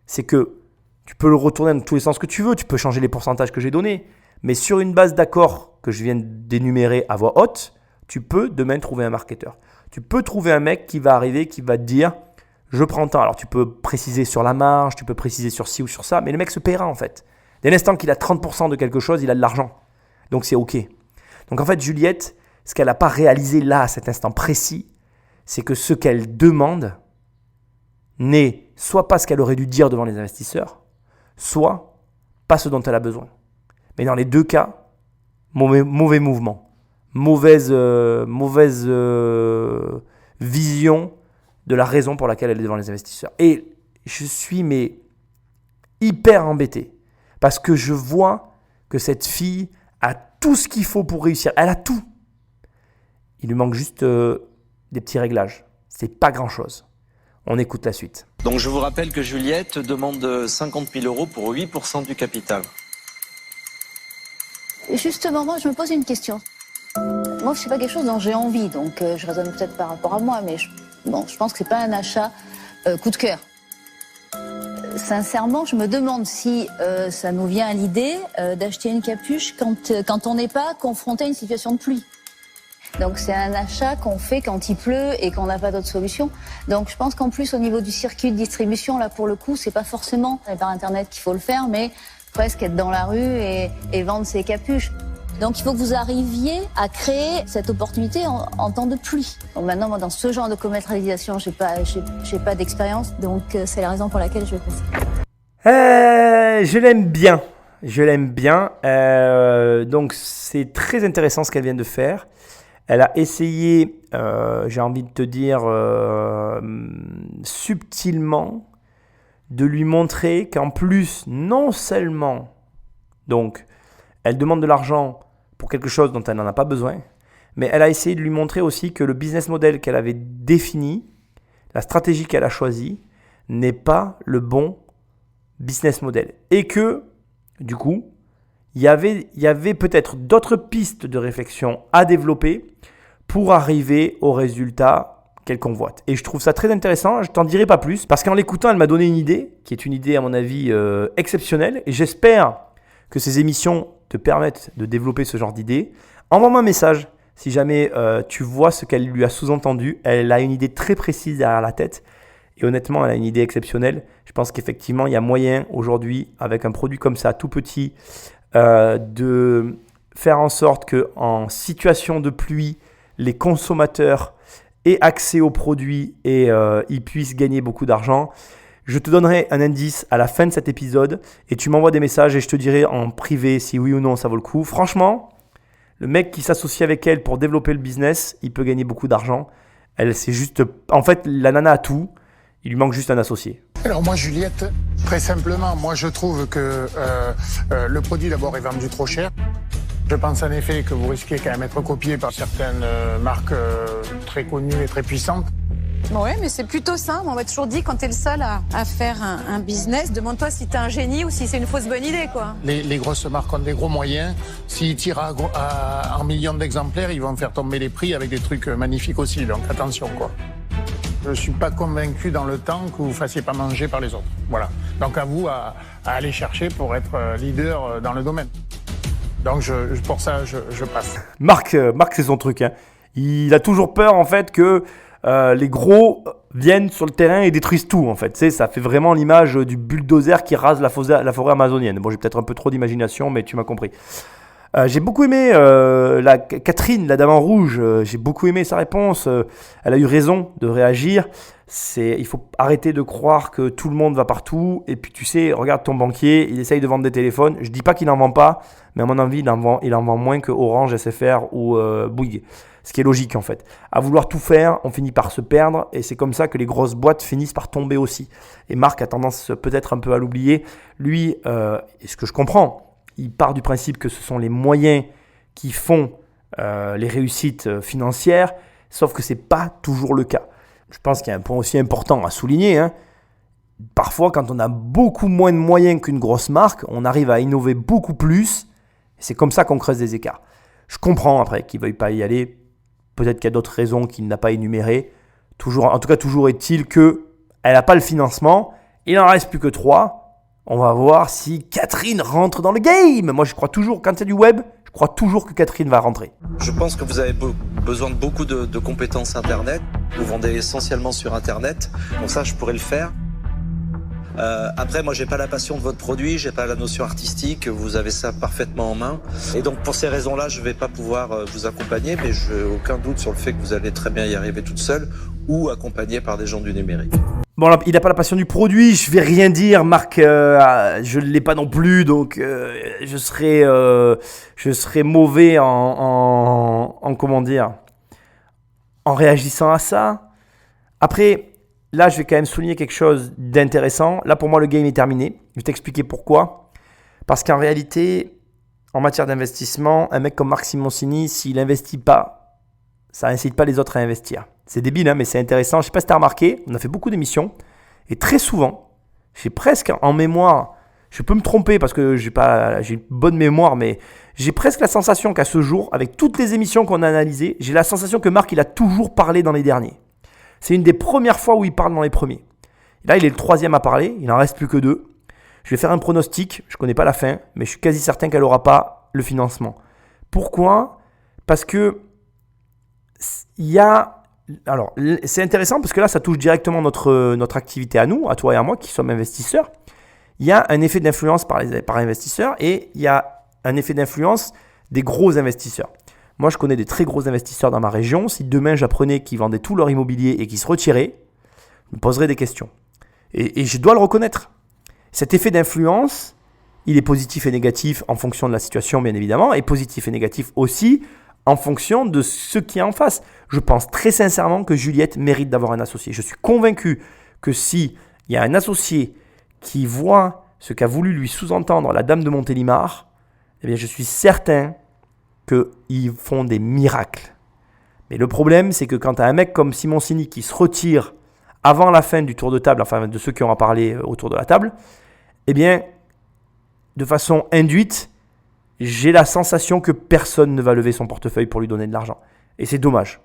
S1: c'est que tu peux le retourner dans tous les sens que tu veux, tu peux changer les pourcentages que j'ai donnés, mais sur une base d'accord que je viens d'énumérer à voix haute, tu peux demain trouver un marketeur. Tu peux trouver un mec qui va arriver, qui va te dire « je prends tant ». Alors tu peux préciser sur la marge, tu peux préciser sur ci ou sur ça, mais le mec se paiera en fait. Dès l'instant qu'il a 30% de quelque chose, il a de l'argent. Donc c'est OK. Donc en fait, Juliette, ce qu'elle n'a pas réalisé là, à cet instant précis, c'est que ce qu'elle demande n'est soit pas ce qu'elle aurait dû dire devant les investisseurs, soit pas ce dont elle a besoin. Mais dans les deux cas, mauvais mouvement, mauvaise vision de la raison pour laquelle elle est devant les investisseurs. Et je suis hyper embêté parce que je vois que cette fille a tout ce qu'il faut pour réussir. Elle a tout. Il lui manque juste des petits réglages. C'est pas grand-chose. On écoute la suite.
S9: Donc je vous rappelle que Juliette demande 50 000 euros pour 8% du capital.
S10: Justement, moi, je me pose une question. Moi, c'est pas quelque chose dont j'ai envie, donc je raisonne peut-être par rapport à moi, mais je pense que c'est pas un achat coup de cœur. Sincèrement, je me demande si ça nous vient à l'idée d'acheter une capuche quand on n'est pas confronté à une situation de pluie. Donc c'est un achat qu'on fait quand il pleut et qu'on n'a pas d'autre solution. Donc je pense qu'en plus au niveau du circuit de distribution, là pour le coup, c'est pas forcément par internet qu'il faut le faire, mais presque être dans la rue et vendre ses capuches. Donc il faut que vous arriviez à créer cette opportunité en temps de pluie. Donc maintenant, moi, dans ce genre de commercialisation, j'ai pas d'expérience, donc c'est la raison pour laquelle je vais passer.
S1: Je l'aime bien. Donc c'est très intéressant ce qu'elle vient de faire. Elle a essayé, j'ai envie de te dire, subtilement, de lui montrer qu'en plus, non seulement, donc, elle demande de l'argent pour quelque chose dont elle n'en a pas besoin, mais elle a essayé de lui montrer aussi que le business model qu'elle avait défini, la stratégie qu'elle a choisie, n'est pas le bon business model. Et que, du coup, il y avait peut-être d'autres pistes de réflexion à développer pour arriver au résultat qu'elle convoite. Et je trouve ça très intéressant, je t'en dirai pas plus, parce qu'en l'écoutant, elle m'a donné une idée, qui est une idée à mon avis exceptionnelle, et j'espère que ces émissions te permettent de développer ce genre d'idées. Envoie-moi un message si jamais tu vois ce qu'elle lui a sous-entendu. Elle a une idée très précise derrière la tête, et honnêtement, elle a une idée exceptionnelle. Je pense qu'effectivement, il y a moyen aujourd'hui, avec un produit comme ça, tout petit, de faire en sorte qu'en situation de pluie, les consommateurs aient accès aux produits et ils puissent gagner beaucoup d'argent. Je te donnerai un indice à la fin de cet épisode et tu m'envoies des messages et je te dirai en privé si oui ou non ça vaut le coup. Franchement, le mec qui s'associe avec elle pour développer le business, il peut gagner beaucoup d'argent. Elle, c'est juste... En fait, la nana a tout. Il lui manque juste un associé.
S6: Alors moi, Juliette, très simplement, moi je trouve que le produit d'abord est vendu trop cher. Je pense en effet que vous risquez quand même d'être copié par certaines marques très connues et très puissantes.
S7: Ouais, mais c'est plutôt simple. On m'a toujours dit, quand t'es le seul à faire un business, demande-toi si t'es un génie ou si c'est une fausse bonne idée, quoi.
S6: Les grosses marques ont des gros moyens. S'ils tirent en millions d'exemplaires, ils vont faire tomber les prix avec des trucs magnifiques aussi. Donc attention, quoi. Je ne suis pas convaincu dans le temps que vous ne fassiez pas manger par les autres. Voilà. Donc à vous à aller chercher pour être leader dans le domaine. Donc pour ça, je passe.
S1: Marc, c'est son truc. Hein. Il a toujours peur en fait que les gros viennent sur le terrain et détruisent tout. En fait. Tu sais, ça fait vraiment l'image du bulldozer qui rase la forêt amazonienne. Bon, j'ai peut-être un peu trop d'imagination, mais tu m'as compris. J'ai beaucoup aimé Catherine, la dame en rouge. J'ai beaucoup aimé sa réponse. Elle a eu raison de réagir. Il faut arrêter de croire que tout le monde va partout. Et puis tu sais, regarde ton banquier, il essaye de vendre des téléphones. Je dis pas qu'il n'en vend pas, mais à mon avis, il en vend moins que Orange, SFR ou Bouygues. Ce qui est logique en fait. À vouloir tout faire, on finit par se perdre. Et c'est comme ça que les grosses boîtes finissent par tomber aussi. Et Marc a tendance peut-être un peu à l'oublier. Lui, et ce que je comprends, il part du principe que ce sont les moyens qui font les réussites financières, sauf que ce n'est pas toujours le cas. Je pense qu'il y a un point aussi important à souligner. Hein. Parfois, quand on a beaucoup moins de moyens qu'une grosse marque, on arrive à innover beaucoup plus. Et c'est comme ça qu'on creuse des écarts. Je comprends après qu'il ne veuille pas y aller. Peut-être qu'il y a d'autres raisons qu'il n'a pas énumérées. En tout cas, toujours est-il qu'elle n'a pas le financement. Il n'en reste plus que 3. On va voir si Catherine rentre dans le game. Moi, je crois toujours, quand il y a du web, je crois toujours que Catherine va rentrer.
S9: Je pense que vous avez besoin de beaucoup de compétences Internet. Vous vendez essentiellement sur Internet. Donc ça, je pourrais le faire.
S4: Après, moi, j'ai pas la passion de votre produit, j'ai pas la notion artistique, vous avez ça parfaitement en main. Et donc, pour ces raisons-là, je vais pas pouvoir vous accompagner, mais je n'ai aucun doute sur le fait que vous allez très bien y arriver toute seule ou accompagné par des gens du numérique.
S1: Bon, là, il n'a pas la passion du produit, je vais rien dire, Marc, je ne l'ai pas non plus, donc je serais mauvais en comment dire, en réagissant à ça. Après, là, je vais quand même souligner quelque chose d'intéressant. Là, pour moi, le game est terminé. Je vais t'expliquer pourquoi. Parce qu'en réalité, en matière d'investissement, un mec comme Marc Simoncini, s'il n'investit pas, ça n'incite pas les autres à investir. C'est débile, hein, mais c'est intéressant. Je ne sais pas si tu as remarqué, on a fait beaucoup d'émissions. Et très souvent, j'ai presque en mémoire, je peux me tromper parce que j'ai une bonne mémoire, mais j'ai presque la sensation qu'à ce jour, avec toutes les émissions qu'on a analysées, j'ai la sensation que Marc, il a toujours parlé dans les derniers. C'est une des premières fois où il parle dans les premiers. Là, il est le 3e à parler. Il n'en reste plus que 2. Je vais faire un pronostic. Je ne connais pas la fin, mais je suis quasi certain qu'elle n'aura pas le financement. Pourquoi ? Parce que il y a... Alors, c'est intéressant parce que là, ça touche directement notre activité à nous, à toi et à moi, qui sommes investisseurs. Il y a un effet d'influence par investisseurs et il y a un effet d'influence des gros investisseurs. Moi, je connais des très gros investisseurs dans ma région. Si demain, j'apprenais qu'ils vendaient tout leur immobilier et qu'ils se retiraient, je me poserais des questions. Et je dois le reconnaître. Cet effet d'influence, il est positif et négatif en fonction de la situation, bien évidemment, et positif et négatif aussi en fonction de ce qui est en face. Je pense très sincèrement que Juliette mérite d'avoir un associé. Je suis convaincu que s'il y a un associé qui voit ce qu'a voulu lui sous-entendre la dame de Montélimar, eh bien, je suis certain qu'ils font des miracles. Mais le problème, c'est que quand tu as un mec comme Simoncini qui se retire avant la fin du tour de table, enfin de ceux qui ont parlé autour de la table, eh bien, de façon induite, j'ai la sensation que personne ne va lever son portefeuille pour lui donner de l'argent. Et c'est dommage.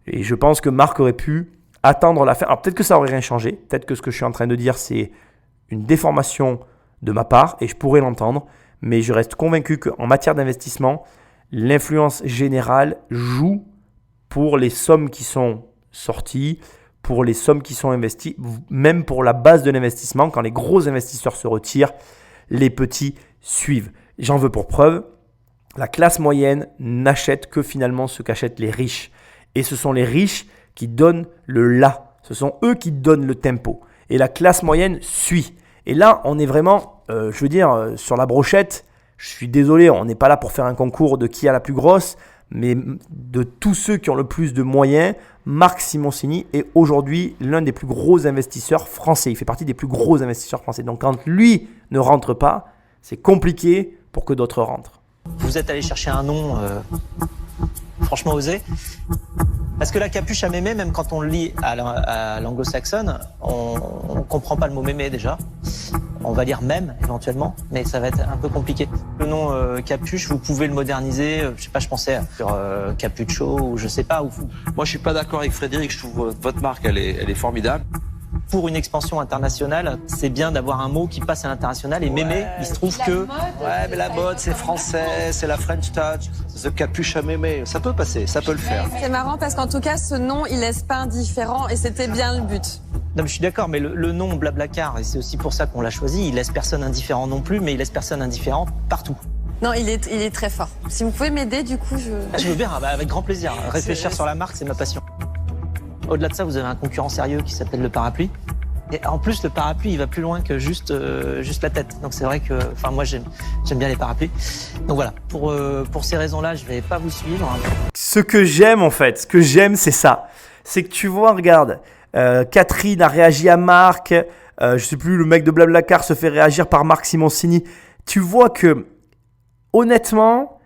S1: Et je pense que Marc aurait pu attendre la fin. Alors peut-être que ça n'aurait rien changé. Peut-être que ce que je suis en train de dire, c'est une déformation de ma part, et je pourrais l'entendre. Mais je reste convaincu qu'en matière d'investissement, l'influence générale joue pour les sommes qui sont sorties, pour les sommes qui sont investies, même pour la base de l'investissement. Quand les gros investisseurs se retirent, les petits suivent. J'en veux pour preuve, la classe moyenne n'achète que finalement ce qu'achètent les riches. Et ce sont les riches qui donnent le là. Ce sont eux qui donnent le tempo. Et la classe moyenne suit. Et là, on est vraiment, sur la brochette. Je suis désolé, on n'est pas là pour faire un concours de qui a la plus grosse, mais de tous ceux qui ont le plus de moyens, Marc Simoncini est aujourd'hui l'un des plus gros investisseurs français. Il fait partie des plus gros investisseurs français. Donc quand lui ne rentre pas, c'est compliqué pour que d'autres rentrent.
S8: Vous êtes allé chercher un nom franchement osé. Parce que la capuche à mémé, même quand on le lit à l'anglo-saxonne, on ne comprend pas le mot mémé déjà. On va dire même éventuellement, mais ça va être un peu compliqué. Le nom capuche, vous pouvez le moderniser. Je sais pas, je pensais sur Capucho ou je sais pas.
S9: Moi, je suis pas d'accord avec Frédéric. Je trouve votre marque, elle est formidable.
S8: Pour une expansion internationale, c'est bien d'avoir un mot qui passe à l'international. Et mémé, il se trouve que...
S4: Ouais, mais la mode, c'est français, c'est la French touch. The capuche à mémé, ça peut passer, ça peut le faire.
S3: C'est marrant parce qu'en tout cas, ce nom, il laisse pas indifférent et c'était bien le but.
S8: Non, mais je suis d'accord, mais le nom Blablacar, et c'est aussi pour ça qu'on l'a choisi, il laisse personne indifférent non plus, mais il laisse personne indifférent partout.
S3: Non, il est très fort. Si vous pouvez m'aider, du coup,
S8: Je veux bien, avec grand plaisir. Réfléchir sur la marque, c'est ma passion. Au-delà de ça, vous avez un concurrent sérieux qui s'appelle le parapluie. Et en plus, le parapluie, il va plus loin que juste la tête. Donc c'est vrai que, moi, j'aime bien les parapluies. Donc voilà, pour ces raisons-là, je vais pas vous suivre.
S1: Ce que j'aime, c'est ça. C'est que tu vois, regarde, Catherine a réagi à Marc. Je sais plus, le mec de Blablacar se fait réagir par Marc Simoncini. Tu vois que, honnêtement,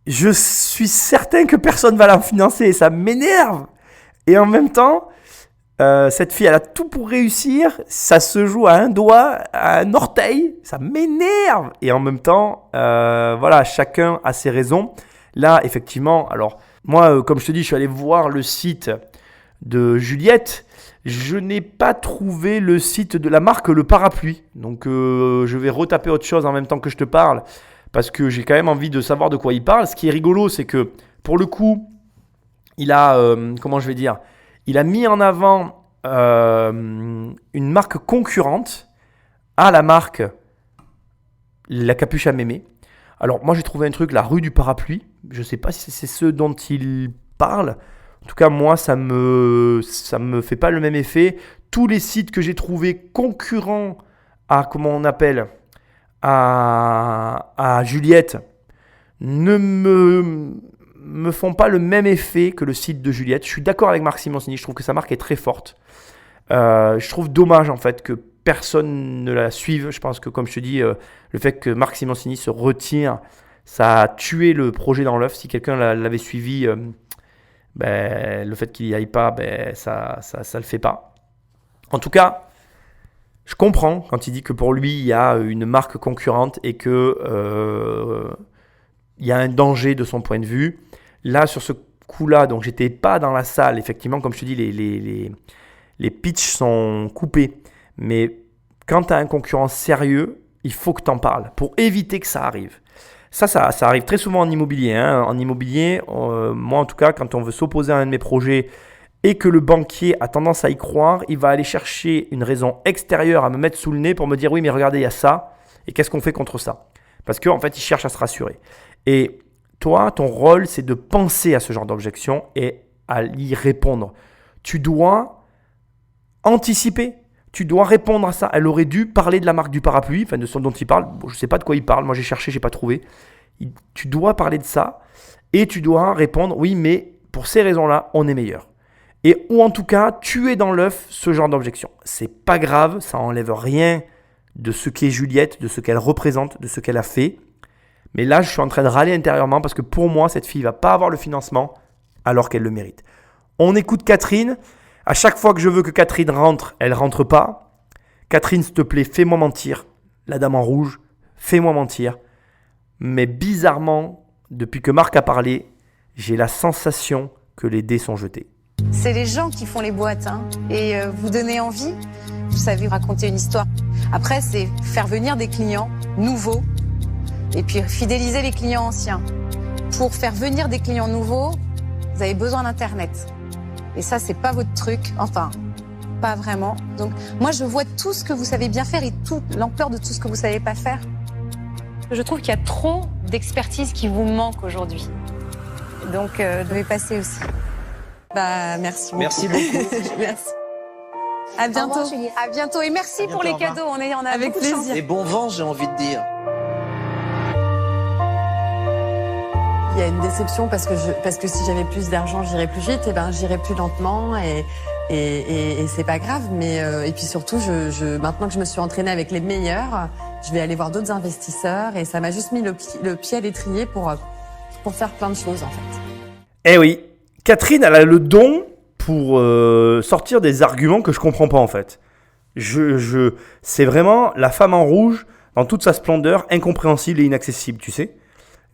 S1: je suis certain que personne va la financer. Et ça m'énerve. Et en même temps, cette fille, elle a tout pour réussir. Ça se joue à un doigt, à un orteil. Ça m'énerve. Et en même temps, chacun a ses raisons. Là, effectivement, alors, moi, comme je te dis, je suis allé voir le site de Juliette. Je n'ai pas trouvé le site de la marque Le Parapluie. Donc, je vais retaper autre chose en même temps que je te parle. Parce que j'ai quand même envie de savoir de quoi il parle. Ce qui est rigolo, c'est que, pour le coup, il a, il a mis en avant une marque concurrente à la marque La Capuche à Mémé. Alors moi j'ai trouvé un truc, la rue du parapluie. Je ne sais pas si c'est ce dont il parle. En tout cas moi ça me fait pas le même effet. Tous les sites que j'ai trouvés concurrents à comment on appelle à Juliette ne me font pas le même effet que le site de Juliette. Je suis d'accord avec Marc Simoncini, je trouve que sa marque est très forte. Je trouve dommage en fait que personne ne la suive. Je pense que comme je te dis, le fait que Marc Simoncini se retire, ça a tué le projet dans l'œuf. Si quelqu'un l'avait suivi, le fait qu'il n'y aille pas, ça le fait pas. En tout cas, je comprends quand il dit que pour lui, il y a une marque concurrente et que il y a un danger de son point de vue. Là, sur ce coup-là, donc j'étais pas dans la salle. Effectivement, comme je te dis, les pitchs sont coupés. Mais quand tu as un concurrent sérieux, il faut que tu en parles pour éviter que ça arrive. Ça arrive très souvent en immobilier. En immobilier, moi en tout cas, quand on veut s'opposer à un de mes projets et que le banquier a tendance à y croire, il va aller chercher une raison extérieure à me mettre sous le nez pour me dire « oui, mais regardez, il y a ça. Et qu'est-ce qu'on fait contre ça ?» Parce qu'en fait, il cherche à se rassurer. Et toi, ton rôle, c'est de penser à ce genre d'objection et à y répondre. Tu dois anticiper. Tu dois répondre à ça. Elle aurait dû parler de la marque du parapluie, enfin de ce dont il parle. Bon, je ne sais pas de quoi il parle. Moi, j'ai cherché, je n'ai pas trouvé. Tu dois parler de ça et tu dois répondre « oui, mais pour ces raisons-là, on est meilleur ». Ou en tout cas, tuer dans l'œuf ce genre d'objection. C'est pas grave, ça enlève rien de ce qu'est Juliette, de ce qu'elle représente, de ce qu'elle a fait. Mais là, je suis en train de râler intérieurement parce que pour moi, cette fille ne va pas avoir le financement alors qu'elle le mérite. On écoute Catherine. À chaque fois que je veux que Catherine rentre, elle ne rentre pas. Catherine, s'il te plaît, fais-moi mentir. La dame en rouge, fais-moi mentir. Mais bizarrement, depuis que Marc a parlé, j'ai la sensation que les dés sont jetés.
S7: C'est les gens qui font les boîtes, et vous donnez envie, vous savez raconter une histoire. Après, c'est faire venir des clients nouveaux et puis fidéliser les clients anciens. Pour faire venir des clients nouveaux, vous avez besoin d'Internet. Et ça, c'est pas votre truc, enfin, pas vraiment. Donc, moi, je vois tout ce que vous savez bien faire et toute l'ampleur de tout ce que vous savez pas faire.
S11: Je trouve qu'il y a trop d'expertise qui vous manque aujourd'hui.
S7: Donc, vous devez passer aussi. Merci beaucoup.
S9: Merci beaucoup.
S7: Merci. À bientôt.
S10: Au revoir, Juliette.
S7: À bientôt. Et merci pour les cadeaux. On a
S3: Avec
S7: beaucoup de chance.
S3: plaisir.
S9: Et bon vent, j'ai envie de dire.
S3: Il y a une déception parce que si j'avais plus d'argent, j'irais plus vite, et j'irais plus lentement et c'est pas grave. Mais et puis surtout, maintenant que je me suis entraînée avec les meilleurs, je vais aller voir d'autres investisseurs et ça m'a juste mis le pied à l'étrier pour faire plein de choses en fait.
S1: Eh oui, Catherine, elle a le don pour sortir des arguments que je comprends pas en fait. C'est vraiment la femme en rouge dans toute sa splendeur, incompréhensible et inaccessible, tu sais.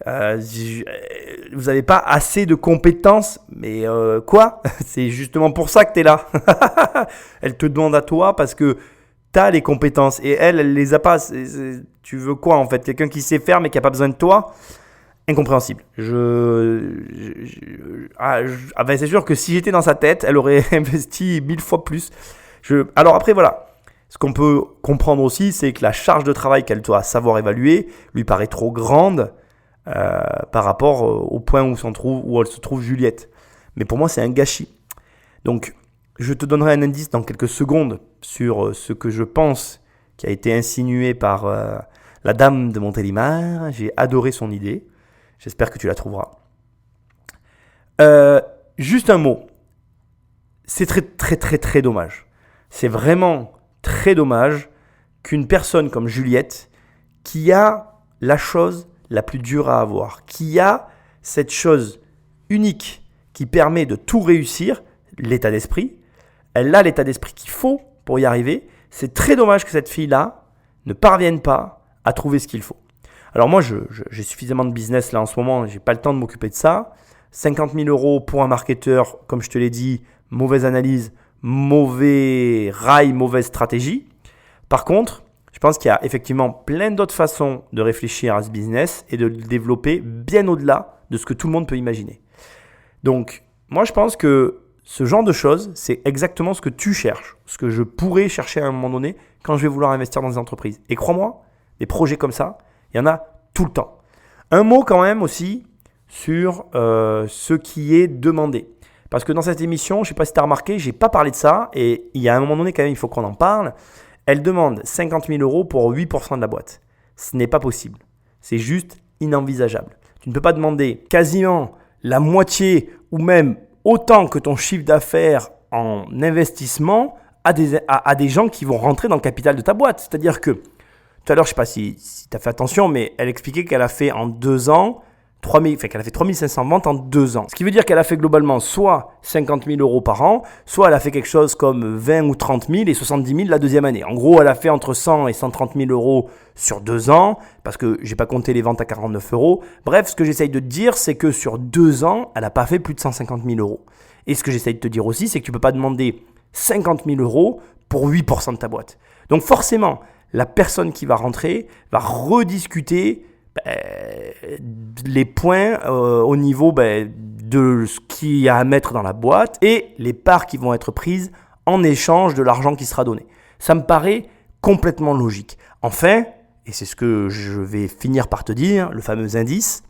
S1: Vous n'avez pas assez de compétences, mais quoi ? C'est justement pour ça que tu es là. Elle te demande à toi parce que tu as les compétences et elle les a pas. Tu veux quoi en fait ? Quelqu'un qui sait faire mais qui n'a pas besoin de toi ? Incompréhensible. C'est sûr que si j'étais dans sa tête, elle aurait investi 1000 fois plus. Alors après, voilà. Ce qu'on peut comprendre aussi, c'est que la charge de travail qu'elle doit savoir évaluer lui paraît trop grande par rapport au point où elle se trouve Juliette. Mais pour moi, c'est un gâchis. Donc, je te donnerai un indice dans quelques secondes sur ce que je pense qui a été insinué par la dame de Montélimar. J'ai adoré son idée. J'espère que tu la trouveras. Juste un mot. C'est très, très, très, très dommage. C'est vraiment très dommage qu'une personne comme Juliette, qui a la chose la plus dure à avoir, qui a cette chose unique qui permet de tout réussir, l'état d'esprit, elle a l'état d'esprit qu'il faut pour y arriver. C'est très dommage que cette fille-là ne parvienne pas à trouver ce qu'il faut. Alors moi, j'ai suffisamment de business là en ce moment, je n'ai pas le temps de m'occuper de ça. 50 000 € pour un marketeur, comme je te l'ai dit, mauvaise analyse, mauvais rail, mauvaise stratégie. Par contre, je pense qu'il y a effectivement plein d'autres façons de réfléchir à ce business et de le développer bien au-delà de ce que tout le monde peut imaginer. Donc, moi, je pense que ce genre de choses, c'est exactement ce que tu cherches, ce que je pourrais chercher à un moment donné quand je vais vouloir investir dans des entreprises. Et crois-moi, des projets comme ça, il y en a tout le temps. Un mot quand même aussi sur ce qui est demandé. Parce que dans cette émission, je ne sais pas si tu as remarqué, je n'ai pas parlé de ça. Et il y a un moment donné quand même, il faut qu'on en parle. Elle demande 50 000 € pour 8% de la boîte. Ce n'est pas possible. C'est juste inenvisageable. Tu ne peux pas demander quasiment la moitié ou même autant que ton chiffre d'affaires en investissement à des gens qui vont rentrer dans le capital de ta boîte. C'est-à-dire que, tout à l'heure, je ne sais pas si tu as fait attention, mais elle expliquait qu'elle a fait en 2 ans, qu'elle a fait 3500 ventes en 2 ans. Ce qui veut dire qu'elle a fait globalement soit 50 000 € par an, soit elle a fait quelque chose comme 20 ou 30 000 et 70 000 la deuxième année. En gros, elle a fait entre 100 et 130 000 € sur 2 ans, parce que je n'ai pas compté les ventes à 49 €. Bref, ce que j'essaye de te dire, c'est que sur 2 ans, elle n'a pas fait plus de 150 000 €. Et ce que j'essaye de te dire aussi, c'est que tu ne peux pas demander 50 000 € pour 8% de ta boîte. Donc forcément, la personne qui va rentrer va rediscuter les points au niveau de ce qu'il y a à mettre dans la boîte et les parts qui vont être prises en échange de l'argent qui sera donné. Ça me paraît complètement logique. Enfin, et c'est ce que je vais finir par te dire, le fameux indice,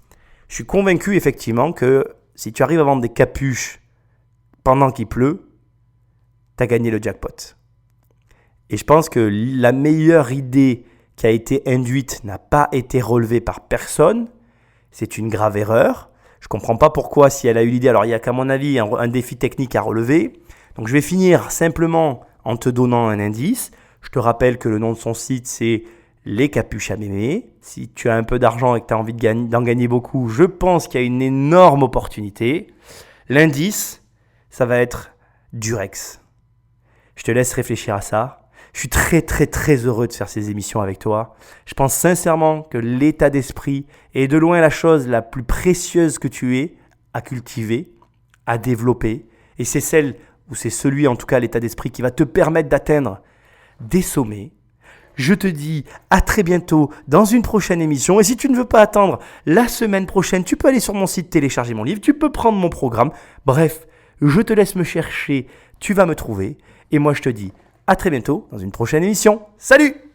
S1: je suis convaincu effectivement que si tu arrives à vendre des capuches pendant qu'il pleut, tu as gagné le jackpot. Et je pense que la meilleure idée qui a été induite n'a pas été relevée par personne. C'est une grave erreur. Je ne comprends pas pourquoi, si elle a eu l'idée. Alors, il y a qu'à mon avis un défi technique à relever. Donc, je vais finir simplement en te donnant un indice. Je te rappelle que le nom de son site, c'est Les Capuches à Mémé. Si tu as un peu d'argent et que tu as envie d'en gagner beaucoup, je pense qu'il y a une énorme opportunité. L'indice, ça va être Durex. Je te laisse réfléchir à ça. Je suis très, très, très heureux de faire ces émissions avec toi. Je pense sincèrement que l'état d'esprit est de loin la chose la plus précieuse que tu aies à cultiver, à développer. Et c'est celui, en tout cas, l'état d'esprit qui va te permettre d'atteindre des sommets. Je te dis à très bientôt dans une prochaine émission. Et si tu ne veux pas attendre la semaine prochaine, tu peux aller sur mon site, télécharger mon livre, tu peux prendre mon programme. Bref, je te laisse me chercher, tu vas me trouver. Et moi, je te dis à très bientôt dans une prochaine émission. Salut!